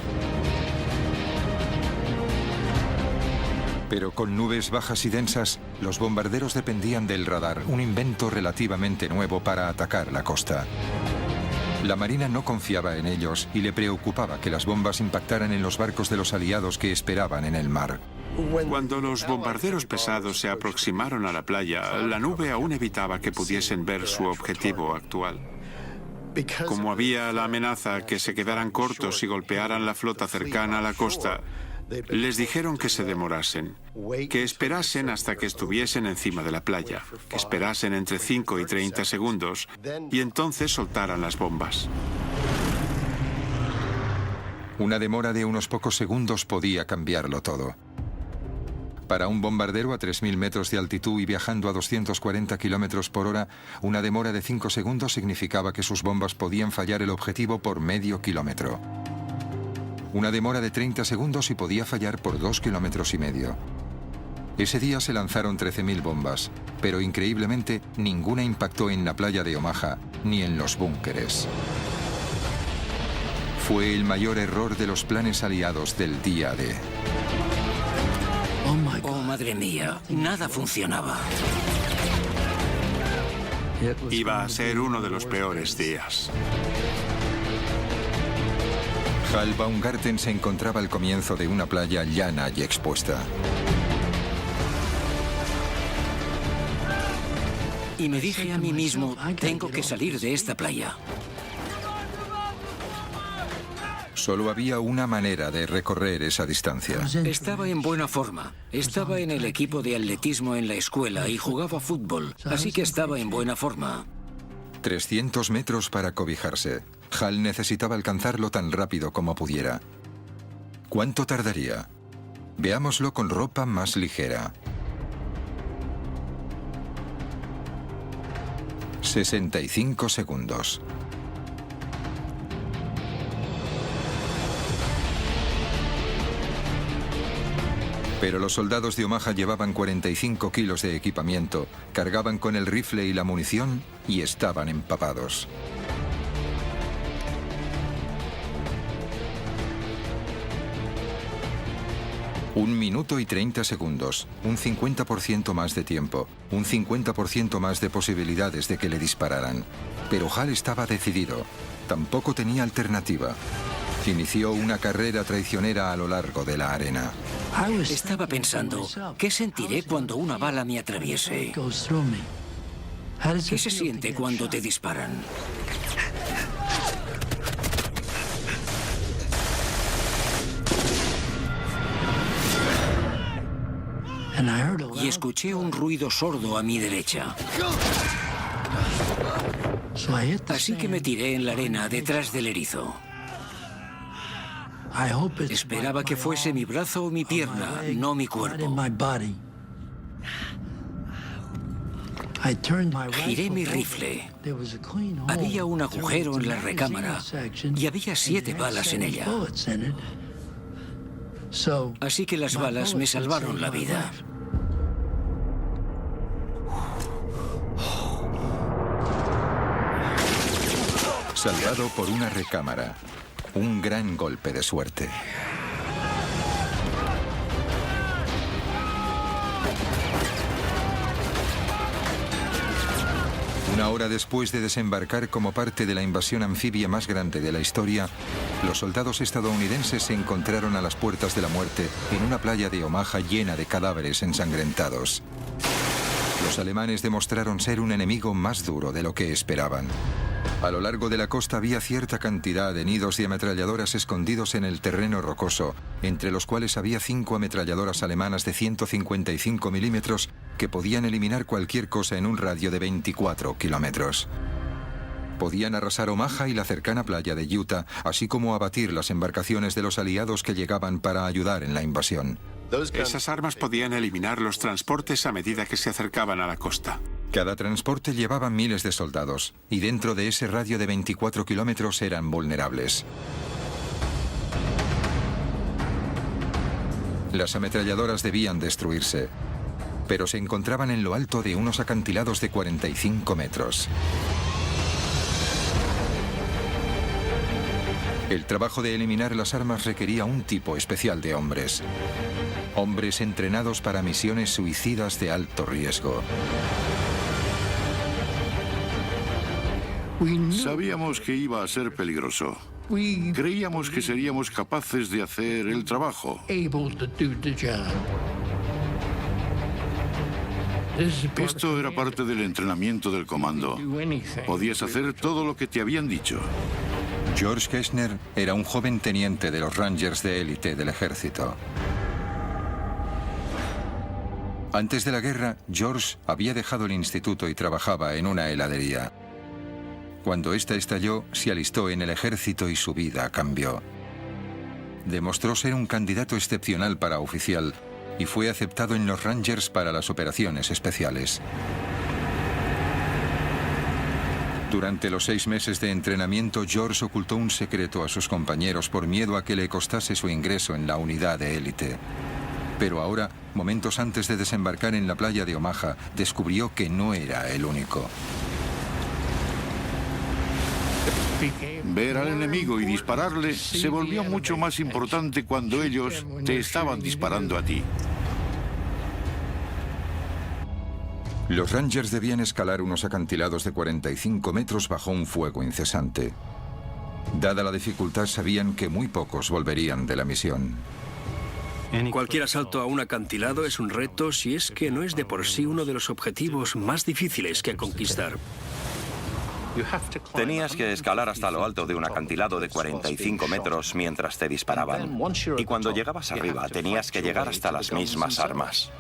Pero con nubes bajas y densas, los bombarderos dependían del radar, un invento relativamente nuevo para atacar la costa. La Marina no confiaba en ellos y le preocupaba que las bombas impactaran en los barcos de los aliados que esperaban en el mar. Cuando los bombarderos pesados se aproximaron a la playa, la nube aún evitaba que pudiesen ver su objetivo actual. Como había la amenaza que se quedaran cortos y golpearan la flota cercana a la costa, les dijeron que se demorasen, que esperasen hasta que estuviesen encima de la playa, que esperasen entre 5 y 30 segundos y entonces soltaran las bombas. Una demora de unos pocos segundos podía cambiarlo todo. Para un bombardero a 3.000 metros de altitud y viajando a 240 kilómetros por hora, una demora de 5 segundos significaba que sus bombas podían fallar el objetivo por medio kilómetro. Una demora de 30 segundos y podía fallar por 2,5 kilómetros. Ese día se lanzaron 13.000 bombas, pero increíblemente ninguna impactó en la playa de Omaha ni en los búnkeres. Fue el mayor error de los planes aliados del día D. Oh, madre mía, nada funcionaba. Iba a ser uno de los peores días. Hal Baumgarten se encontraba al comienzo de una playa llana y expuesta. Y me dije a mí mismo, tengo que salir de esta playa. Solo había una manera de recorrer esa distancia. Estaba en buena forma. Estaba en el equipo de atletismo en la escuela y jugaba fútbol, así que estaba en buena forma. 300 metros para cobijarse. Hal necesitaba alcanzarlo tan rápido como pudiera. ¿Cuánto tardaría? Veámoslo con ropa más ligera. 65 segundos. Pero los soldados de Omaha llevaban 45 kilos de equipamiento, cargaban con el rifle y la munición y estaban empapados. Un minuto y 30 segundos, un 50% más de tiempo, un 50% más de posibilidades de que le dispararan. Pero Hal estaba decidido, tampoco tenía alternativa. Inició una carrera traicionera a lo largo de la arena. Estaba pensando, ¿qué sentiré cuando una bala me atraviese? ¿Qué se siente cuando te disparan? Y escuché un ruido sordo a mi derecha. Así que me tiré en la arena detrás del erizo. Esperaba que fuese mi brazo o mi pierna, no mi cuerpo. Giré mi rifle. Había un agujero en la recámara y había 7 balas en ella. Así que las balas me salvaron la vida. Salvado por una recámara. Un gran golpe de suerte. Una hora después de desembarcar como parte de la invasión anfibia más grande de la historia, los soldados estadounidenses se encontraron a las puertas de la muerte en una playa de Omaha llena de cadáveres ensangrentados. Los alemanes demostraron ser un enemigo más duro de lo que esperaban. A lo largo de la costa había cierta cantidad de nidos de ametralladoras escondidos en el terreno rocoso, entre los cuales había 5 ametralladoras alemanas de 155 milímetros que podían eliminar cualquier cosa en un radio de 24 kilómetros. Podían arrasar Omaha y la cercana playa de Utah, así como abatir las embarcaciones de los aliados que llegaban para ayudar en la invasión. Esas armas podían eliminar los transportes a medida que se acercaban a la costa. Cada transporte llevaba miles de soldados, y dentro de ese radio de 24 kilómetros eran vulnerables. Las ametralladoras debían destruirse, pero se encontraban en lo alto de unos acantilados de 45 metros. El trabajo de eliminar las armas requería un tipo especial de hombres. Hombres entrenados para misiones suicidas de alto riesgo. Sabíamos que iba a ser peligroso. Creíamos que seríamos capaces de hacer el trabajo. Esto era parte del entrenamiento del comando. Podías hacer todo lo que te habían dicho. George Kessner era un joven teniente de los Rangers de élite del ejército. Antes de la guerra, George había dejado el instituto y trabajaba en una heladería. Cuando esta estalló, se alistó en el ejército y su vida cambió. Demostró ser un candidato excepcional para oficial y fue aceptado en los Rangers para las operaciones especiales. Durante los 6 meses de entrenamiento, George ocultó un secreto a sus compañeros por miedo a que le costase su ingreso en la unidad de élite. Pero ahora, momentos antes de desembarcar en la playa de Omaha, descubrió que no era el único. Ver al enemigo y dispararle se volvió mucho más importante cuando ellos te estaban disparando a ti. Los Rangers debían escalar unos acantilados de 45 metros bajo un fuego incesante. Dada la dificultad, sabían que muy pocos volverían de la misión. Cualquier asalto a un acantilado es un reto si es que no es de por sí uno de los objetivos más difíciles que conquistar. Tenías que escalar hasta lo alto de un acantilado de 45 metros mientras te disparaban. Y cuando llegabas arriba, tenías que llegar hasta las mismas armas.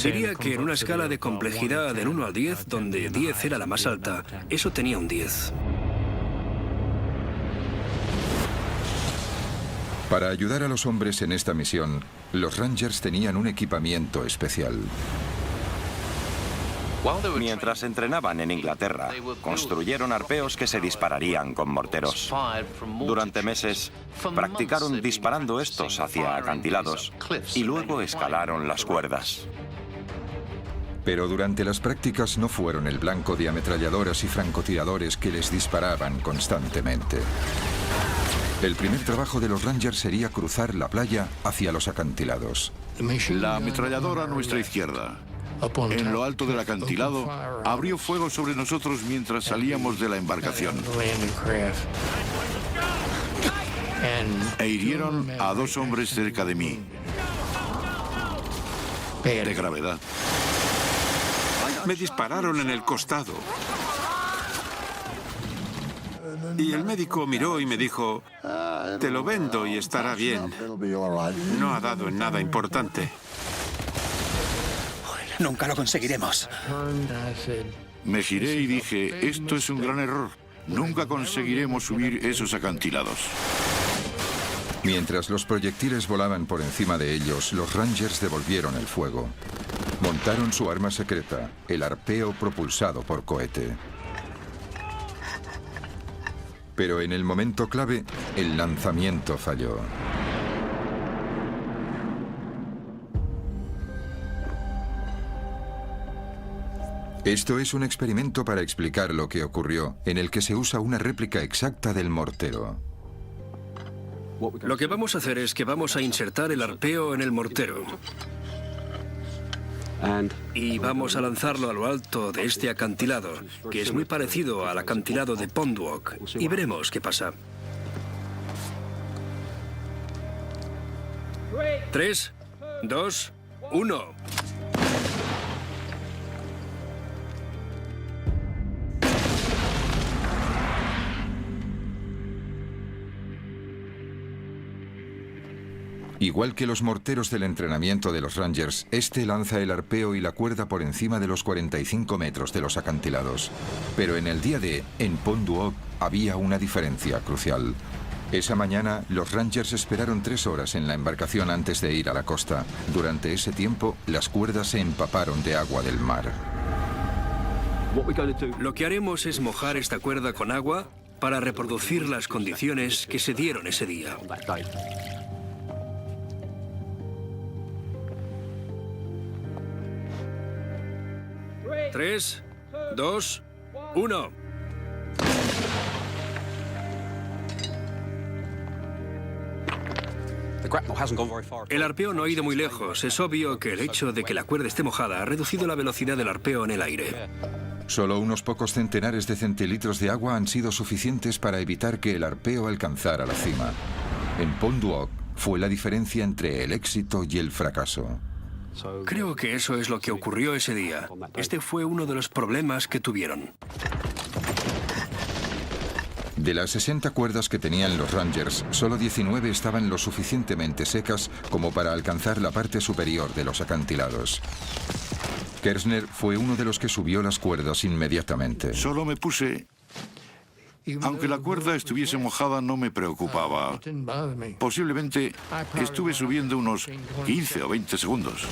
Diría que en una escala de complejidad del 1 al 10, donde 10 era la más alta, eso tenía un 10. Para ayudar a los hombres en esta misión, los Rangers tenían un equipamiento especial. Mientras entrenaban en Inglaterra, construyeron arpeos que se dispararían con morteros. Durante meses, practicaron disparando estos hacia acantilados y luego escalaron las cuerdas. Pero durante las prácticas no fueron el blanco de ametralladoras y francotiradores que les disparaban constantemente. El primer trabajo de los Rangers sería cruzar la playa hacia los acantilados. La ametralladora a nuestra izquierda, en lo alto del acantilado, abrió fuego sobre nosotros mientras salíamos de la embarcación. E hirieron a 2 hombres cerca de mí. De gravedad. Me dispararon en el costado. Y el médico miró y me dijo, te lo vendo y estará bien. No ha dado en nada importante. Nunca lo conseguiremos. Me giré y dije, esto es un gran error. Nunca conseguiremos subir esos acantilados. Mientras los proyectiles volaban por encima de ellos, los Rangers devolvieron el fuego. Montaron su arma secreta, el arpeo propulsado por cohete. Pero en el momento clave, el lanzamiento falló. Esto es un experimento para explicar lo que ocurrió, en el que se usa una réplica exacta del mortero. Lo que vamos a hacer es que vamos a insertar el arpeo en el mortero. Y vamos a lanzarlo a lo alto de este acantilado, que es muy parecido al acantilado de Pondwalk, y veremos qué pasa. 3, 2, 1. Igual que los morteros del entrenamiento de los Rangers, este lanza el arpeo y la cuerda por encima de los 45 metros de los acantilados. Pero en el día D, en Pondwalk, había una diferencia crucial. Esa mañana, los Rangers esperaron 3 horas en la embarcación antes de ir a la costa. Durante ese tiempo, las cuerdas se empaparon de agua del mar. Lo que haremos es mojar esta cuerda con agua para reproducir las condiciones que se dieron ese día. 3, 2, 1. El arpeo no ha ido muy lejos. Es obvio que el hecho de que la cuerda esté mojada ha reducido la velocidad del arpeo en el aire. Solo unos pocos centenares de centilitros de agua han sido suficientes para evitar que el arpeo alcanzara la cima. En Pondwalk fue la diferencia entre el éxito y el fracaso. Creo que eso es lo que ocurrió ese día. Este fue uno de los problemas que tuvieron. De las 60 cuerdas que tenían los Rangers, solo 19 estaban lo suficientemente secas como para alcanzar la parte superior de los acantilados. Kershner fue uno de los que subió las cuerdas inmediatamente. Solo me puse... Aunque la cuerda estuviese mojada, no me preocupaba. Posiblemente estuve subiendo unos 15 o 20 segundos.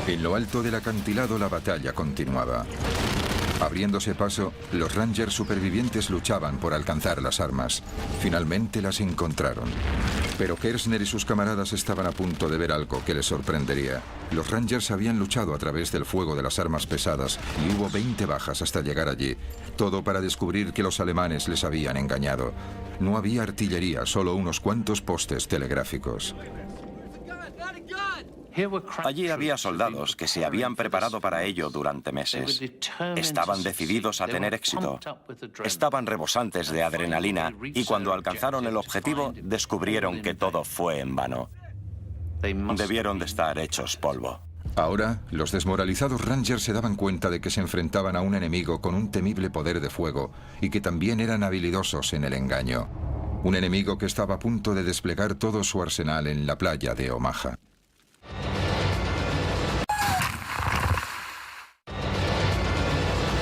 En lo alto del acantilado la batalla continuaba. Abriéndose paso, los Rangers supervivientes luchaban por alcanzar las armas. Finalmente las encontraron. Pero Kershner y sus camaradas estaban a punto de ver algo que les sorprendería. Los Rangers habían luchado a través del fuego de las armas pesadas y hubo 20 bajas hasta llegar allí. Todo para descubrir que los alemanes les habían engañado. No había artillería, solo unos cuantos postes telegráficos. Allí había soldados que se habían preparado para ello durante meses. Estaban decididos a tener éxito. Estaban rebosantes de adrenalina y cuando alcanzaron el objetivo descubrieron que todo fue en vano. Debieron de estar hechos polvo. Ahora, los desmoralizados Rangers se daban cuenta de que se enfrentaban a un enemigo con un temible poder de fuego y que también eran habilidosos en el engaño. Un enemigo que estaba a punto de desplegar todo su arsenal en la playa de Omaha.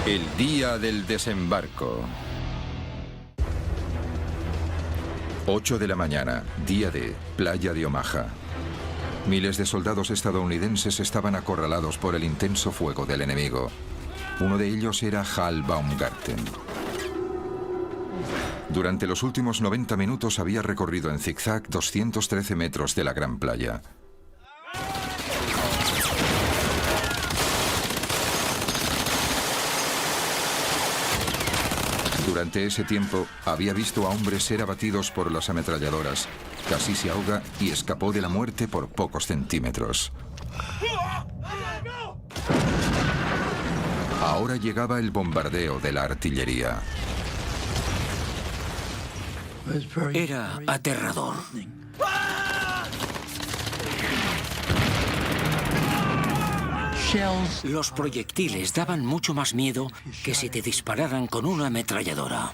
El día del desembarco. 8 de la mañana, día D, playa de Omaha. Miles de soldados estadounidenses estaban acorralados por el intenso fuego del enemigo. Uno de ellos era Hal Baumgarten. Durante los últimos 90 minutos había recorrido en zigzag 213 metros de la gran playa. Durante ese tiempo, había visto a hombres ser abatidos por las ametralladoras. Casi se ahoga y escapó de la muerte por pocos centímetros. Ahora llegaba el bombardeo de la artillería. Era aterrador. Los proyectiles daban mucho más miedo que si te dispararan con una ametralladora.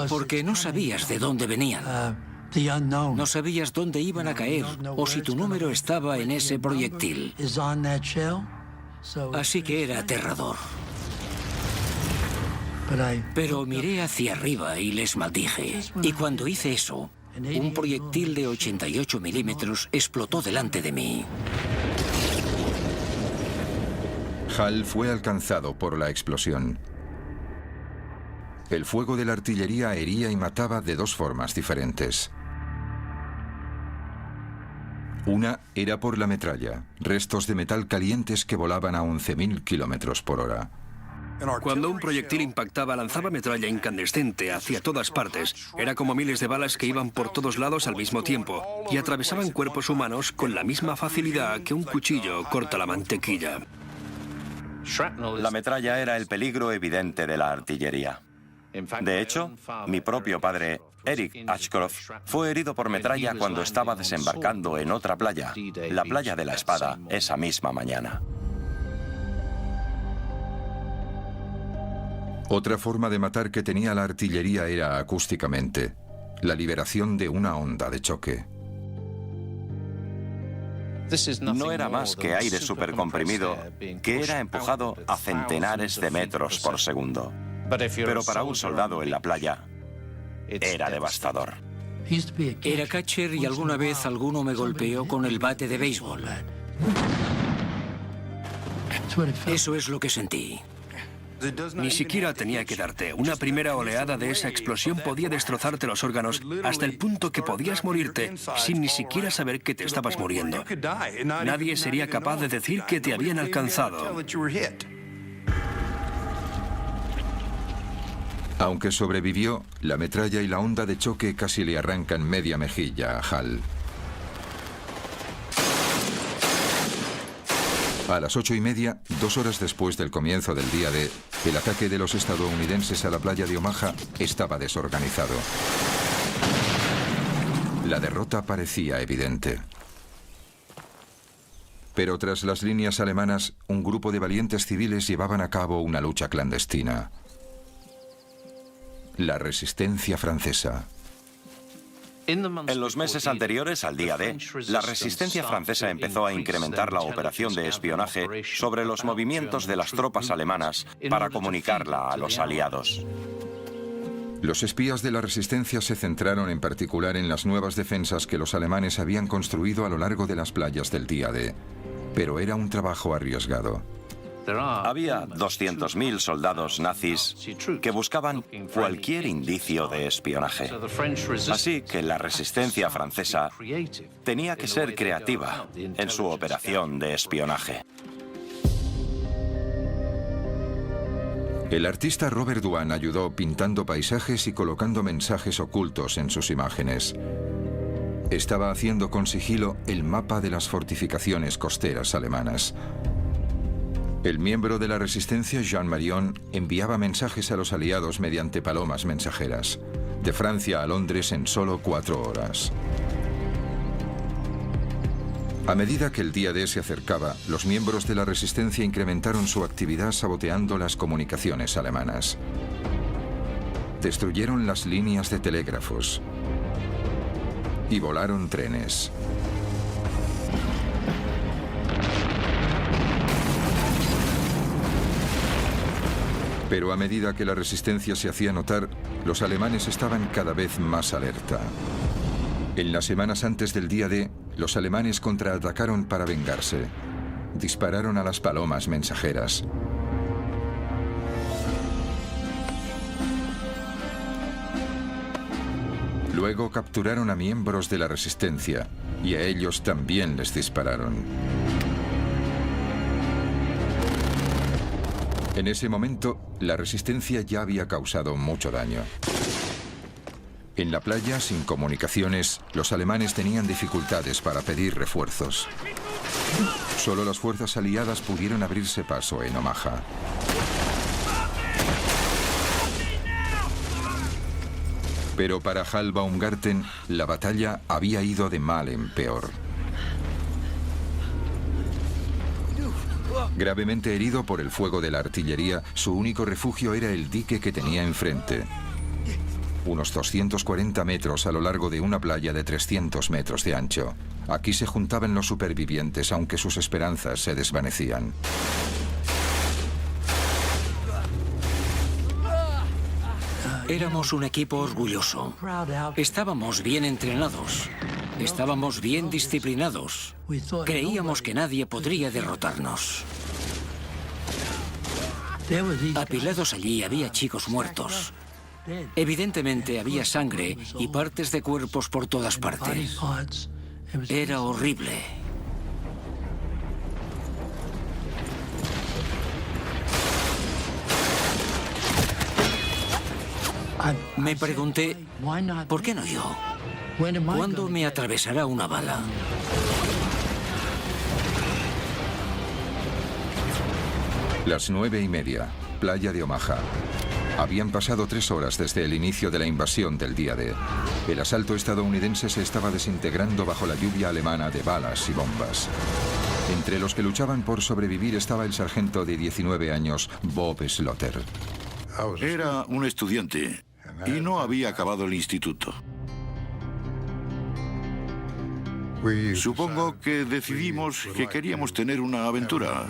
Porque no sabías de dónde venían. No sabías dónde iban a caer o si tu número estaba en ese proyectil. Así que era aterrador. Pero miré hacia arriba y les maldije. Y cuando hice eso, un proyectil de 88 milímetros explotó delante de mí. Hal fue alcanzado por la explosión. El fuego de la artillería hería y mataba de dos formas diferentes. Una era por la metralla, restos de metal calientes que volaban a 11.000 kilómetros por hora. Cuando un proyectil impactaba, lanzaba metralla incandescente hacia todas partes. Era como miles de balas que iban por todos lados al mismo tiempo y atravesaban cuerpos humanos con la misma facilidad que un cuchillo corta la mantequilla. La metralla era el peligro evidente de la artillería. De hecho, mi propio padre, Eric Ashcroft, fue herido por metralla cuando estaba desembarcando en otra playa, la playa de la Espada, esa misma mañana. Otra forma de matar que tenía la artillería era acústicamente, la liberación de una onda de choque. No era más que aire supercomprimido que era empujado a centenares de metros por segundo. Pero para un soldado en la playa, era devastador. Era catcher y alguna vez alguno me golpeó con el bate de béisbol. Eso es lo que sentí. Ni siquiera tenía que darte. Una primera oleada de esa explosión podía destrozarte los órganos hasta el punto que podías morirte sin ni siquiera saber que te estabas muriendo. Nadie sería capaz de decir que te habían alcanzado. Aunque sobrevivió, la metralla y la onda de choque casi le arrancan media mejilla a Hal. A las 8:30, 2 horas después del comienzo del día D, el ataque de los estadounidenses a la playa de Omaha estaba desorganizado. La derrota parecía evidente. Pero tras las líneas alemanas, un grupo de valientes civiles llevaban a cabo una lucha clandestina. La resistencia francesa. En los meses anteriores al día D, la resistencia francesa empezó a incrementar la operación de espionaje sobre los movimientos de las tropas alemanas para comunicarla a los aliados. Los espías de la resistencia se centraron en particular en las nuevas defensas que los alemanes habían construido a lo largo de las playas del día D, pero era un trabajo arriesgado. Había 200.000 soldados nazis que buscaban cualquier indicio de espionaje. Así que la resistencia francesa tenía que ser creativa en su operación de espionaje. El artista Robert Dwan ayudó pintando paisajes y colocando mensajes ocultos en sus imágenes. Estaba haciendo con sigilo el mapa de las fortificaciones costeras alemanas. El miembro de la resistencia, Jean Marion, enviaba mensajes a los aliados mediante palomas mensajeras, de Francia a Londres en solo 4 horas. A medida que el día D se acercaba, los miembros de la resistencia incrementaron su actividad saboteando las comunicaciones alemanas. Destruyeron las líneas de telégrafos y volaron trenes. Pero a medida que la resistencia se hacía notar, los alemanes estaban cada vez más alerta. En las semanas antes del día D, los alemanes contraatacaron para vengarse. Dispararon a las palomas mensajeras. Luego capturaron a miembros de la resistencia y a ellos también les dispararon. En ese momento, la resistencia ya había causado mucho daño. En la playa, sin comunicaciones, los alemanes tenían dificultades para pedir refuerzos. Solo las fuerzas aliadas pudieron abrirse paso en Omaha. Pero para Hal Baumgarten, la batalla había ido de mal en peor. Gravemente herido por el fuego de la artillería, su único refugio era el dique que tenía enfrente. Unos 240 metros a lo largo de una playa de 300 metros de ancho. Aquí se juntaban los supervivientes, aunque sus esperanzas se desvanecían. Éramos un equipo orgulloso. Estábamos bien entrenados. Estábamos bien disciplinados. Creíamos que nadie podría derrotarnos. Apilados allí había chicos muertos. Evidentemente había sangre y partes de cuerpos por todas partes. Era horrible. Me pregunté, ¿por qué no yo? ¿Cuándo me atravesará una bala? Las 9:30, playa de Omaha. Habían pasado 3 horas desde el inicio de la invasión del día D. El asalto estadounidense se estaba desintegrando bajo la lluvia alemana de balas y bombas. Entre los que luchaban por sobrevivir estaba el sargento de 19 años, Bob Slaughter. Era un estudiante y no había acabado el instituto. Supongo que decidimos que queríamos tener una aventura.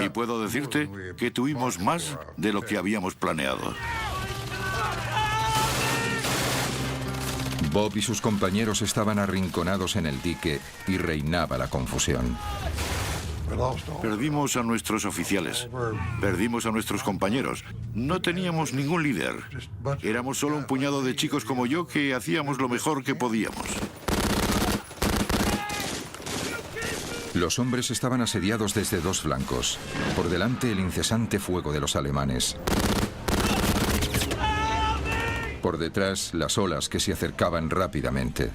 Y puedo decirte que tuvimos más de lo que habíamos planeado. Bob y sus compañeros estaban arrinconados en el dique y reinaba la confusión. Perdimos a nuestros oficiales, perdimos a nuestros compañeros. No teníamos ningún líder. Éramos solo un puñado de chicos como yo que hacíamos lo mejor que podíamos. Los hombres estaban asediados desde 2 flancos. Por delante, el incesante fuego de los alemanes. Por detrás, las olas que se acercaban rápidamente.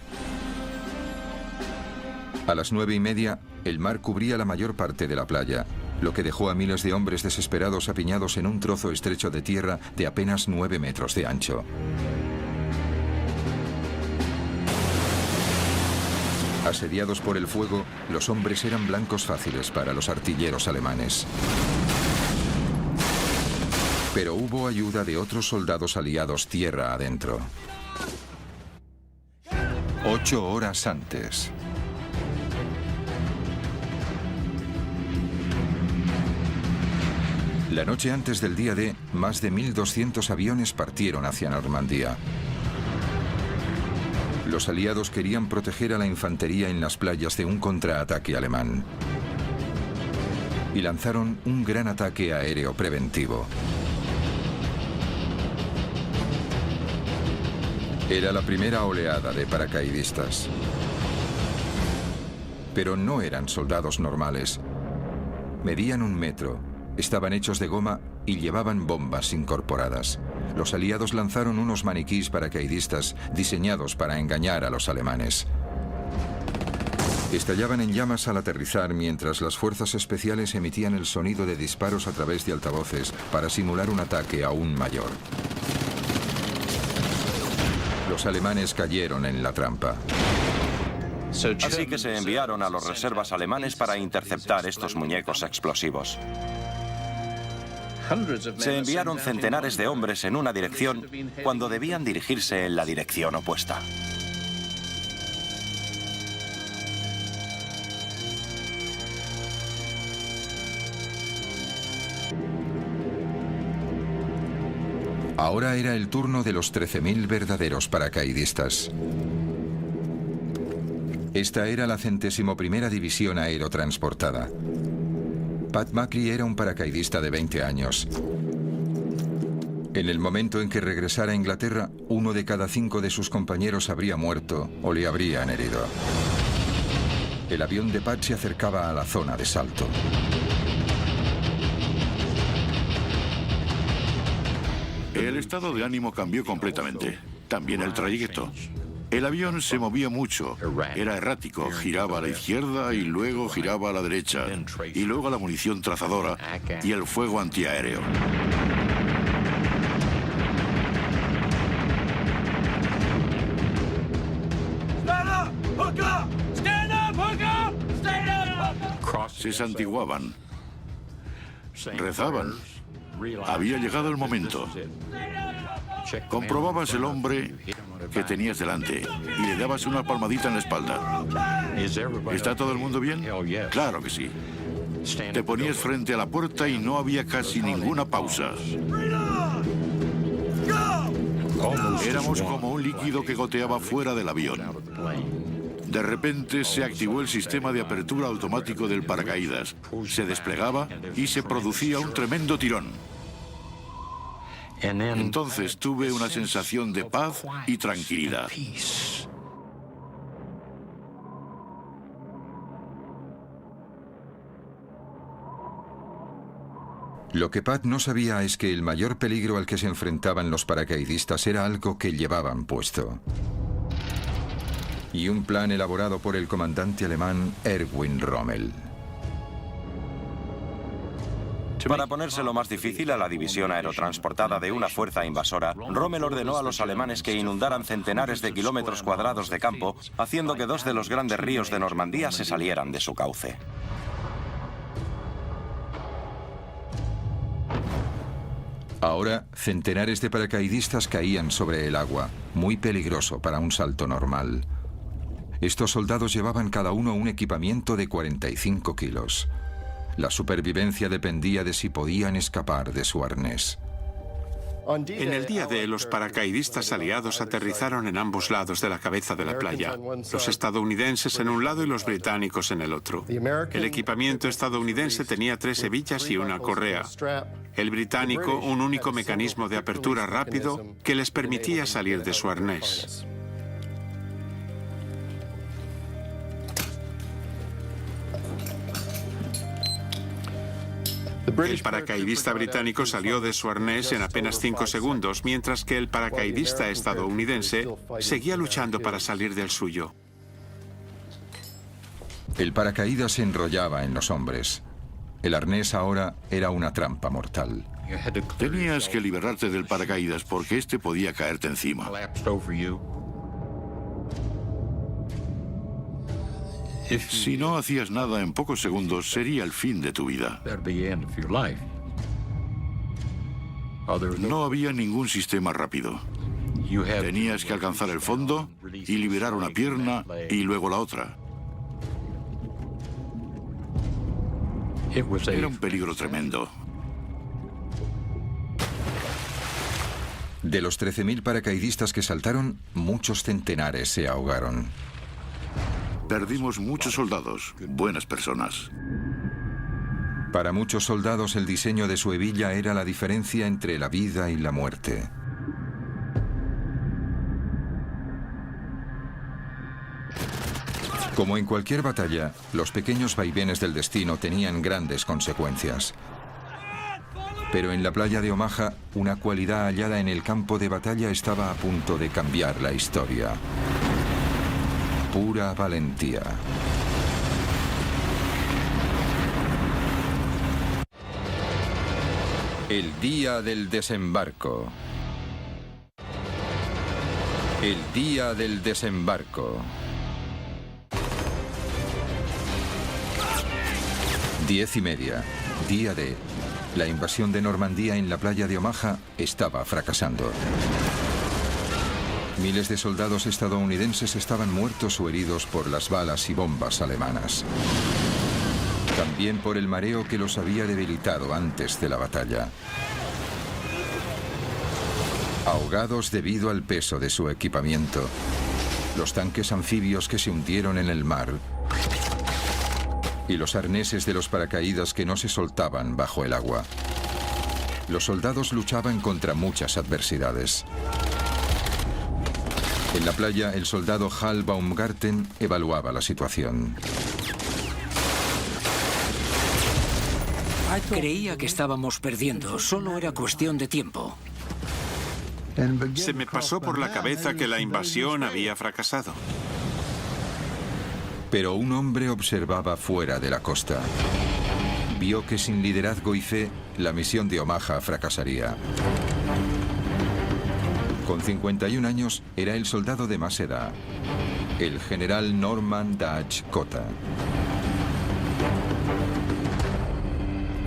A las 9:30, el mar cubría la mayor parte de la playa, lo que dejó a miles de hombres desesperados apiñados en un trozo estrecho de tierra de apenas 9 metros de ancho. Asediados por el fuego, los hombres eran blancos fáciles para los artilleros alemanes. Pero hubo ayuda de otros soldados aliados tierra adentro. 8 horas antes. La noche antes del día D, más de 1.200 aviones partieron hacia Normandía. Los aliados querían proteger a la infantería en las playas de un contraataque alemán. Y lanzaron un gran ataque aéreo preventivo. Era la primera oleada de paracaidistas. Pero no eran soldados normales. Medían 1 metro, estaban hechos de goma y llevaban bombas incorporadas. Los aliados lanzaron unos maniquís paracaidistas diseñados para engañar a los alemanes. Estallaban en llamas al aterrizar mientras las fuerzas especiales emitían el sonido de disparos a través de altavoces para simular un ataque aún mayor. Los alemanes cayeron en la trampa. Así que se enviaron a los reservas alemanes para interceptar estos muñecos explosivos. Se enviaron centenares de hombres en una dirección cuando debían dirigirse en la dirección opuesta. Ahora era el turno de los 13.000 verdaderos paracaidistas. Esta era la 101ª División Aerotransportada. Pat Buckley era un paracaidista de 20 años. En el momento en que regresara a Inglaterra, 1 de cada 5 de sus compañeros habría muerto o le habrían herido. El avión de Pat se acercaba a la zona de salto. El estado de ánimo cambió completamente. También el trayecto. El avión se movía mucho. Era errático. Giraba a la izquierda y luego giraba a la derecha. Y luego la munición trazadora y el fuego antiaéreo. Se santiguaban. Rezaban. Había llegado el momento. Comprobabas el hombre que tenías delante y le dabas una palmadita en la espalda. ¿Está todo el mundo bien? Claro que sí. Te ponías frente a la puerta y no había casi ninguna pausa. Éramos como un líquido que goteaba fuera del avión. De repente se activó el sistema de apertura automático del paracaídas. Se desplegaba y se producía un tremendo tirón. Entonces tuve una sensación de paz y tranquilidad. Lo que Pat no sabía es que el mayor peligro al que se enfrentaban los paracaidistas era algo que llevaban puesto. Y un plan elaborado por el comandante alemán Erwin Rommel. Para ponérselo más difícil a la división aerotransportada de una fuerza invasora, Rommel ordenó a los alemanes que inundaran centenares de kilómetros cuadrados de campo, haciendo que 2 de los grandes ríos de Normandía se salieran de su cauce. Ahora, centenares de paracaidistas caían sobre el agua, muy peligroso para un salto normal. Estos soldados llevaban cada uno un equipamiento de 45 kilos. La supervivencia dependía de si podían escapar de su arnés. En el día D, los paracaidistas aliados aterrizaron en ambos lados de la cabeza de la playa. Los estadounidenses en un lado y los británicos en el otro. El equipamiento estadounidense tenía 3 hebillas y una correa. El británico, un único mecanismo de apertura rápido que les permitía salir de su arnés. El paracaidista británico salió de su arnés en apenas 5 segundos, mientras que el paracaidista estadounidense seguía luchando para salir del suyo. El paracaídas se enrollaba en los hombres. El arnés ahora era una trampa mortal. Tenías que liberarte del paracaídas porque este podía caerte encima. Si no hacías nada en pocos segundos, sería el fin de tu vida. No había ningún sistema rápido. Tenías que alcanzar el fondo y liberar una pierna y luego la otra. Era un peligro tremendo. De los 13.000 paracaidistas que saltaron, muchos centenares se ahogaron. Perdimos muchos soldados, buenas personas. Para muchos soldados, el diseño de su hebilla era la diferencia entre la vida y la muerte. Como en cualquier batalla, los pequeños vaivenes del destino tenían grandes consecuencias. Pero en la playa de Omaha, una cualidad hallada en el campo de batalla estaba a punto de cambiar la historia. Pura valentía. El día del desembarco. El día del desembarco. 10:30, día D. La invasión de Normandía en la playa de Omaha estaba fracasando. Miles de soldados estadounidenses estaban muertos o heridos por las balas y bombas alemanas. También por el mareo que los había debilitado antes de la batalla. Ahogados debido al peso de su equipamiento. Los tanques anfibios que se hundieron en el mar. Y los arneses de los paracaídas que no se soltaban bajo el agua. Los soldados luchaban contra muchas adversidades. En la playa, el soldado Hal Baumgarten evaluaba la situación. Creía que estábamos perdiendo, solo era cuestión de tiempo. Se me pasó por la cabeza que la invasión había fracasado. Pero un hombre observaba fuera de la costa. Vio que sin liderazgo y fe, la misión de Omaha fracasaría. Con 51 años, era el soldado de más edad, el general Norman Dutch Cotta.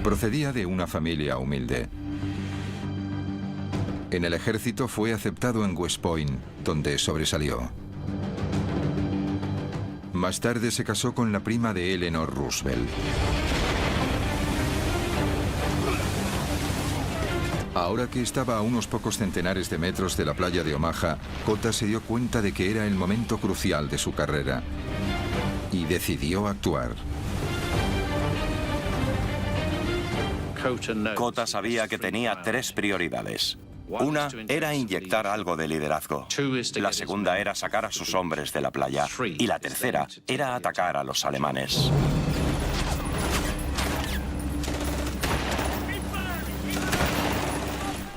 Procedía de una familia humilde. En el ejército fue aceptado en West Point, donde sobresalió. Más tarde se casó con la prima de Eleanor Roosevelt. Ahora que estaba a unos pocos centenares de metros de la playa de Omaha, Cotta se dio cuenta de que era el momento crucial de su carrera y decidió actuar. Cotta sabía que tenía 3 prioridades. Una era inyectar algo de liderazgo. La segunda era sacar a sus hombres de la playa. Y la tercera era atacar a los alemanes.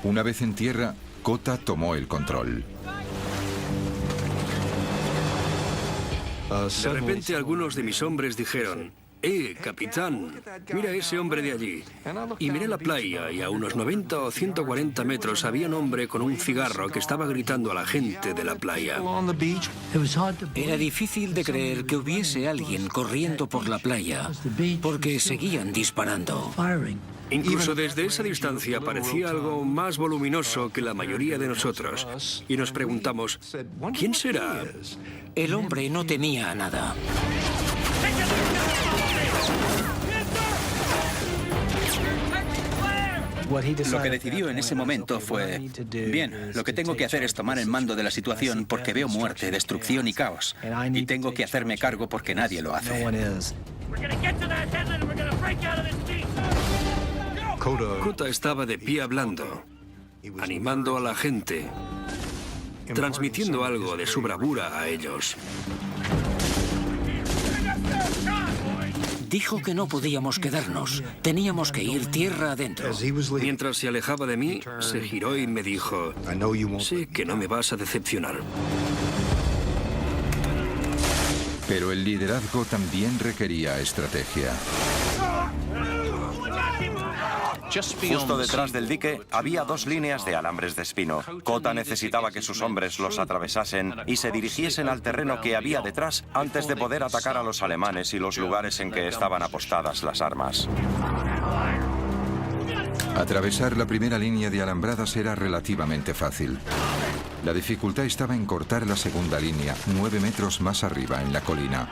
Una vez en tierra, Cotta tomó el control. De repente algunos de mis hombres dijeron: capitán, mira ese hombre de allí. Y miré la playa y a unos 90 o 140 metros había un hombre con un cigarro que estaba gritando a la gente de la playa. Era difícil de creer que hubiese alguien corriendo por la playa, porque seguían disparando. Incluso desde esa distancia parecía algo más voluminoso que la mayoría de nosotros. Y nos preguntamos, ¿quién será? El hombre no temía a nada. Lo que decidió en ese momento fue: bien, lo que tengo que hacer es tomar el mando de la situación porque veo muerte, destrucción y caos. Y tengo que hacerme cargo porque nadie lo hace. Cotta estaba de pie hablando, animando a la gente, transmitiendo algo de su bravura a ellos. Dijo que no podíamos quedarnos, teníamos que ir tierra adentro. Mientras se alejaba de mí, se giró y me dijo: sé que no me vas a decepcionar. Pero el liderazgo también requería estrategia. Justo detrás del dique había 2 líneas de alambres de espino. Cotta necesitaba que sus hombres los atravesasen y se dirigiesen al terreno que había detrás antes de poder atacar a los alemanes y los lugares en que estaban apostadas las armas. Atravesar la primera línea de alambradas era relativamente fácil. La dificultad estaba en cortar la segunda línea, 9 metros más arriba en la colina.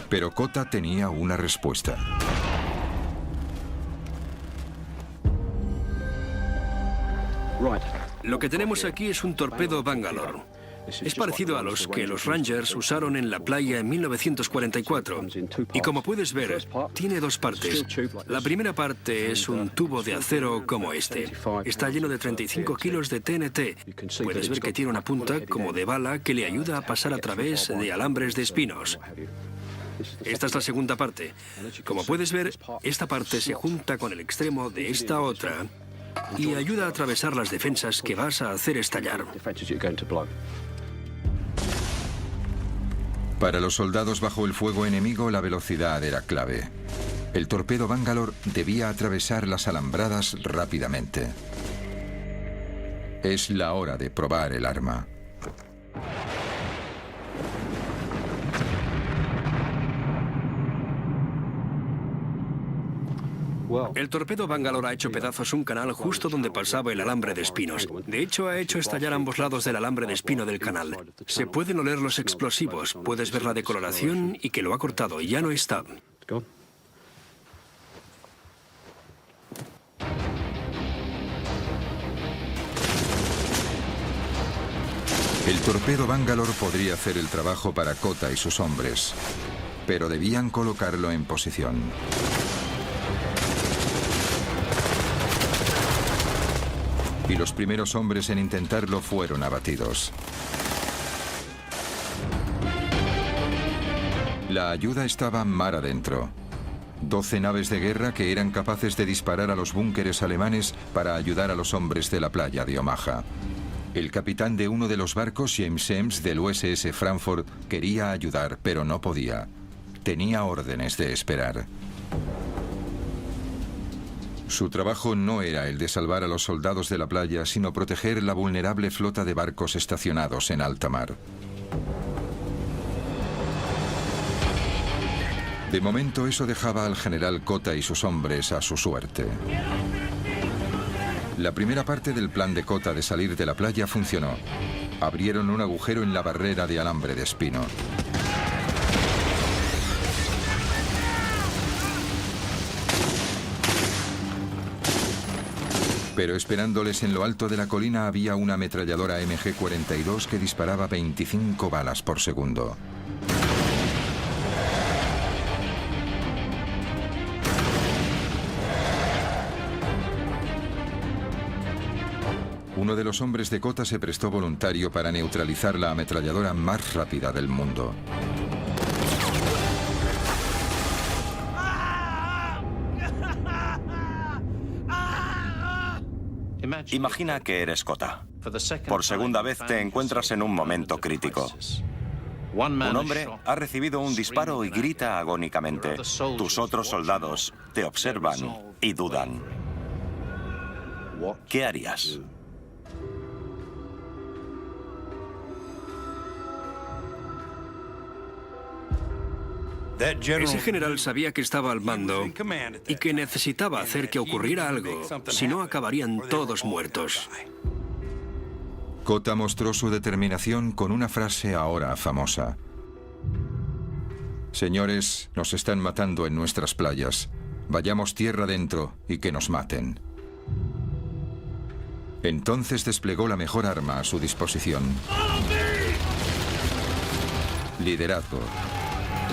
Pero Cotta tenía una respuesta. Lo que tenemos aquí es un torpedo Bangalore. Es parecido a los que los Rangers usaron en la playa en 1944. Y como puedes ver, tiene dos partes. La primera parte es un tubo de acero como este. Está lleno de 35 kilos de TNT. Puedes ver que tiene una punta como de bala que le ayuda a pasar a través de alambres de espinos. Esta es la segunda parte. Como puedes ver, esta parte se junta con el extremo de esta otra y ayuda a atravesar las defensas que vas a hacer estallar. Para los soldados bajo el fuego enemigo, la velocidad era clave. El torpedo Bangalore debía atravesar las alambradas rápidamente. Es la hora de probar el arma. El torpedo Bangalore ha hecho pedazos un canal justo donde pasaba el alambre de espinos. De hecho, ha hecho estallar ambos lados del alambre de espino del canal. Se pueden oler los explosivos, puedes ver la decoloración y que lo ha cortado, ya no está. El torpedo Bangalore podría hacer el trabajo para Kota y sus hombres, pero debían colocarlo en posición. Y los primeros hombres en intentarlo fueron abatidos. La ayuda estaba mar adentro. 12 naves de guerra que eran capaces de disparar a los búnkeres alemanes para ayudar a los hombres de la playa de Omaha. El capitán de uno de los barcos, James Eames, del USS Frankfurt, quería ayudar, pero no podía. Tenía órdenes de esperar. Su trabajo no era el de salvar a los soldados de la playa, sino proteger la vulnerable flota de barcos estacionados en alta mar. De momento, eso dejaba al general Kota y sus hombres a su suerte. La primera parte del plan de Kota de salir de la playa funcionó. Abrieron un agujero en la barrera de alambre de espino. Pero esperándoles en lo alto de la colina había una ametralladora MG-42 que disparaba 25 balas por segundo. Uno de los hombres de Kota se prestó voluntario para neutralizar la ametralladora más rápida del mundo. Imagina que eres Kota. Por segunda vez te encuentras en un momento crítico. Un hombre ha recibido un disparo y grita agónicamente. Tus otros soldados te observan y dudan. ¿Qué harías? Ese general sabía que estaba al mando y que necesitaba hacer que ocurriera algo, si no acabarían todos muertos. Kota mostró su determinación con una frase ahora famosa. Señores, nos están matando en nuestras playas. Vayamos tierra adentro y que nos maten. Entonces desplegó la mejor arma a su disposición. Liderazgo.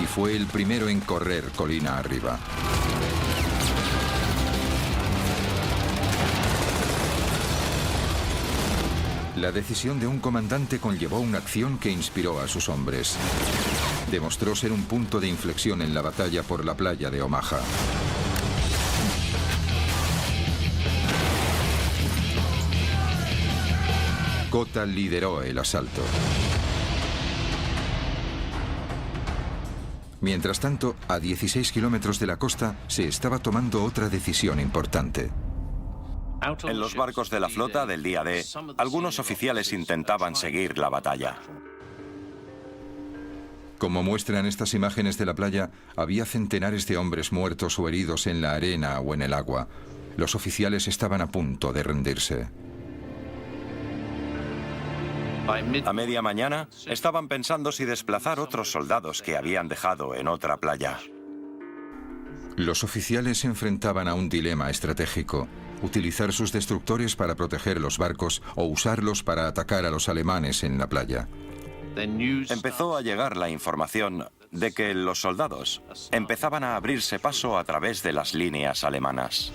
Y fue el primero en correr colina arriba. La decisión de un comandante conllevó una acción que inspiró a sus hombres. Demostró ser un punto de inflexión en la batalla por la playa de Omaha. Kota lideró el asalto. Mientras tanto, a 16 kilómetros de la costa, se estaba tomando otra decisión importante. En los barcos de la flota del día D, algunos oficiales intentaban seguir la batalla. Como muestran estas imágenes de la playa, había centenares de hombres muertos o heridos en la arena o en el agua. Los oficiales estaban a punto de rendirse. A media mañana, estaban pensando si desplazar otros soldados que habían dejado en otra playa. Los oficiales se enfrentaban a un dilema estratégico. utilizar sus destructores para proteger los barcos o usarlos para atacar a los alemanes en la playa. Empezó a llegar la información de que los soldados empezaban a abrirse paso a través de las líneas alemanas.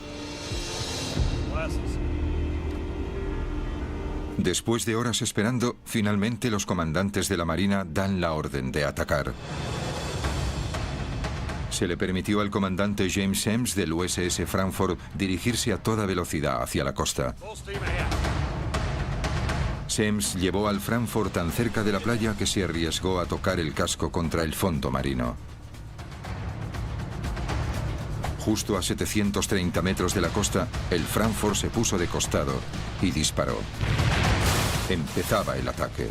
Después de horas esperando, finalmente los comandantes de la Marina dan la orden de atacar. Se le permitió al comandante James Semmes del USS Frankfurt dirigirse a toda velocidad hacia la costa. Semmes llevó al Frankfurt tan cerca de la playa que se arriesgó a tocar el casco contra el fondo marino. Justo a 730 metros de la costa, el Frankfurt se puso de costado y disparó. Empezaba el ataque.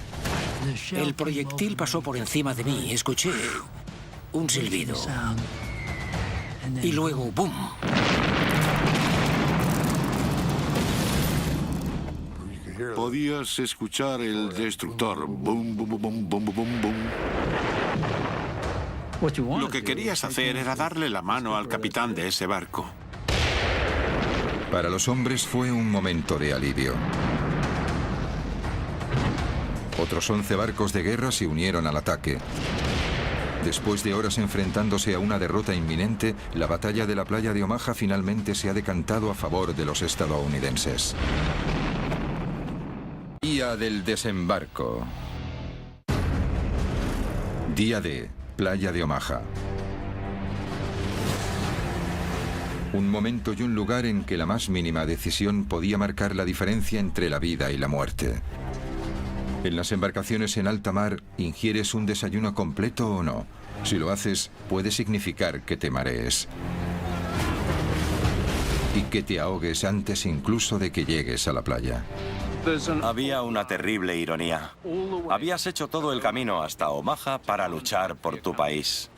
El proyectil pasó por encima de mí. Escuché un silbido. Y luego, ¡boom! Podías escuchar el destructor. Boom, boom, boom, boom, boom, boom. Lo que querías hacer era darle la mano al capitán de ese barco. Para los hombres fue un momento de alivio. Otros 11 barcos de guerra se unieron al ataque. Después de horas enfrentándose a una derrota inminente, la batalla de la playa de Omaha finalmente se ha decantado a favor de los estadounidenses. Día del desembarco. Día D, playa de Omaha. Un momento y un lugar en que la más mínima decisión podía marcar la diferencia entre la vida y la muerte. En las embarcaciones en alta mar, ¿ingieres un desayuno completo o no? Si lo haces, puede significar que te marees. Y que te ahogues antes incluso de que llegues a la playa. Había una terrible ironía. Habías hecho todo el camino hasta Omaha para luchar por tu país.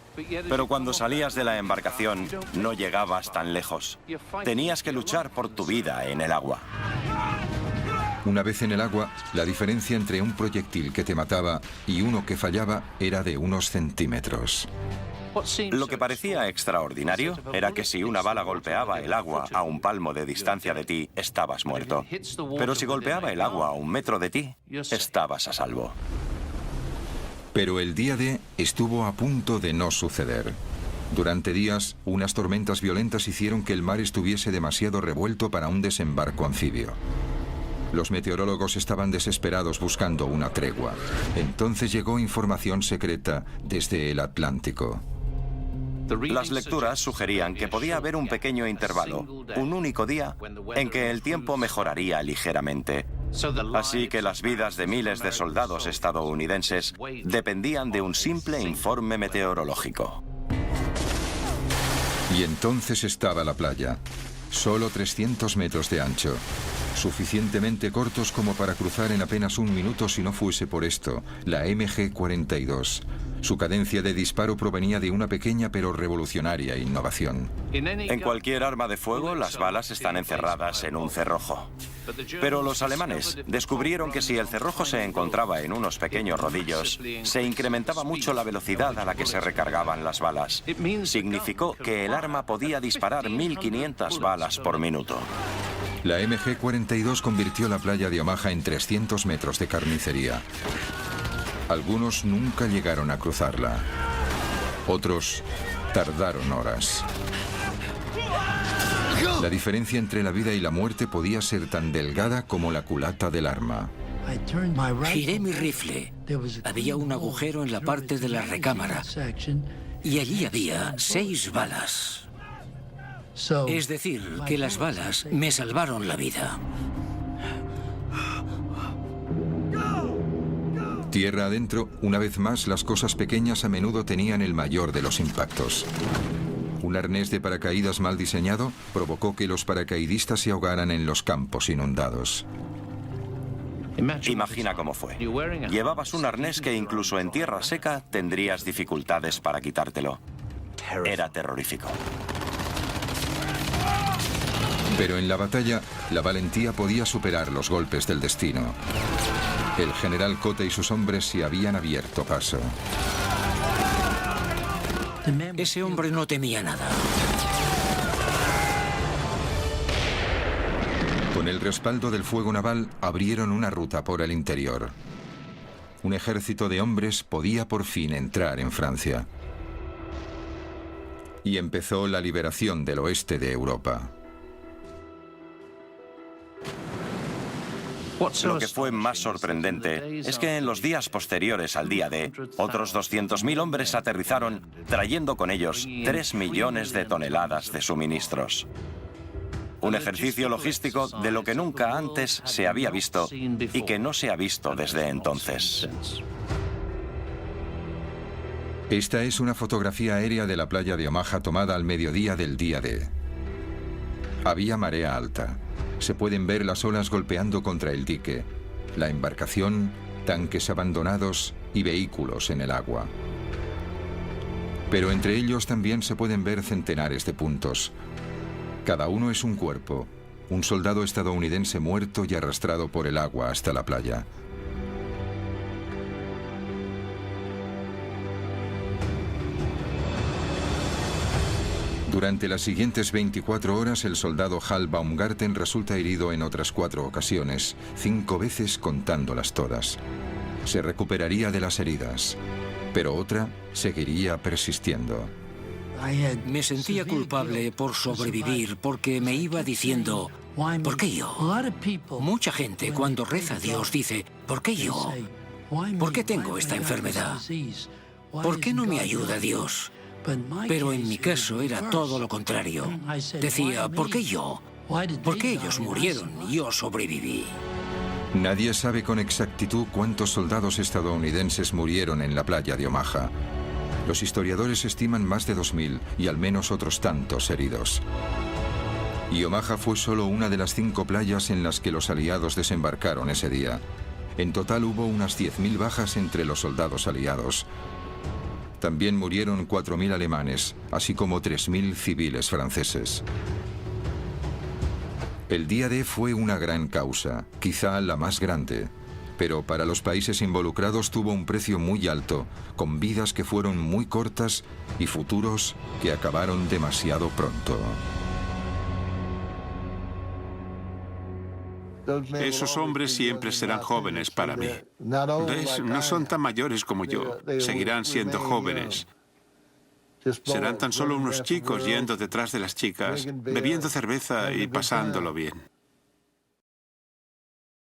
Pero cuando salías de la embarcación, no llegabas tan lejos. Tenías que luchar por tu vida en el agua. Una vez en el agua, la diferencia entre un proyectil que te mataba y uno que fallaba era de unos centímetros. Lo que parecía extraordinario era que si una bala golpeaba el agua a un palmo de distancia de ti, estabas muerto. Pero si golpeaba el agua a 1 metro de ti, estabas a salvo. Pero el día D estuvo a punto de no suceder. Durante días, unas tormentas violentas hicieron que el mar estuviese demasiado revuelto para un desembarco anfibio. Los meteorólogos estaban desesperados buscando una tregua. Entonces llegó información secreta desde el Atlántico. Las lecturas sugerían que podía haber un pequeño intervalo, un único día, en que el tiempo mejoraría ligeramente. Así que las vidas de miles de soldados estadounidenses dependían de un simple informe meteorológico. Y entonces estaba la playa. Solo 300 metros de ancho. Suficientemente cortos como para cruzar en apenas 1 minuto si no fuese por esto, la MG-42. Su cadencia de disparo provenía de una pequeña pero revolucionaria innovación. En cualquier arma de fuego, las balas están encerradas en un cerrojo. Pero los alemanes descubrieron que si el cerrojo se encontraba en unos pequeños rodillos, se incrementaba mucho la velocidad a la que se recargaban las balas. Significó que el arma podía disparar 1500 balas por minuto. La MG-42 convirtió la playa de Omaha en 300 metros de carnicería. Algunos nunca llegaron a cruzarla. Otros tardaron horas. La diferencia entre la vida y la muerte podía ser tan delgada como la culata del arma. Giré mi rifle. Había un agujero en la parte de la recámara. Y allí había 6 balas. Es decir, que las balas me salvaron la vida. Tierra adentro, una vez más, las cosas pequeñas a menudo tenían el mayor de los impactos. Un arnés de paracaídas mal diseñado provocó que los paracaidistas se ahogaran en los campos inundados. Imagina cómo fue. Llevabas un arnés que incluso en tierra seca tendrías dificultades para quitártelo. Era terrorífico. Pero en la batalla, la valentía podía superar los golpes del destino. El general Cote y sus hombres se habían abierto paso. Ese hombre no temía nada. Con el respaldo del fuego naval, abrieron una ruta por el interior. Un ejército de hombres podía por fin entrar en Francia. Y empezó la liberación del oeste de Europa. Lo que fue más sorprendente es que en los días posteriores al día D, otros 200.000 hombres aterrizaron trayendo con ellos 3 millones de toneladas de suministros. Un ejercicio logístico de lo que nunca antes se había visto y que no se ha visto desde entonces. Esta es una fotografía aérea de la playa de Omaha tomada al mediodía del día D. Había marea alta. Se pueden ver las olas golpeando contra el dique, la embarcación, tanques abandonados y vehículos en el agua. Pero entre ellos también se pueden ver centenares de puntos. Cada uno es un cuerpo, un soldado estadounidense muerto y arrastrado por el agua hasta la playa. Durante las siguientes 24 horas, el soldado Hal Baumgarten resulta herido en otras 4 ocasiones, 5 veces contándolas todas. Se recuperaría de las heridas, pero otra seguiría persistiendo. Me sentía culpable por sobrevivir porque me iba diciendo, ¿por qué yo? Mucha gente cuando reza a Dios dice, ¿por qué yo? ¿Por qué tengo esta enfermedad? ¿Por qué no me ayuda Dios? Pero en mi caso era todo lo contrario. Decía, ¿por qué yo? ¿Por qué ellos murieron y yo sobreviví? Nadie sabe con exactitud cuántos soldados estadounidenses murieron en la playa de Omaha. Los historiadores estiman más de 2.000 y al menos otros tantos heridos. Y Omaha fue solo una de las 5 playas en las que los aliados desembarcaron ese día. En total hubo unas 10.000 bajas entre los soldados aliados. También murieron 4.000 alemanes, así como 3.000 civiles franceses. El día D fue una gran causa, quizá la más grande, pero para los países involucrados tuvo un precio muy alto, con vidas que fueron muy cortas y futuros que acabaron demasiado pronto. Esos hombres siempre serán jóvenes para mí. ¿Ves? No son tan mayores como yo. Seguirán siendo jóvenes. Serán tan solo unos chicos yendo detrás de las chicas, bebiendo cerveza y pasándolo bien.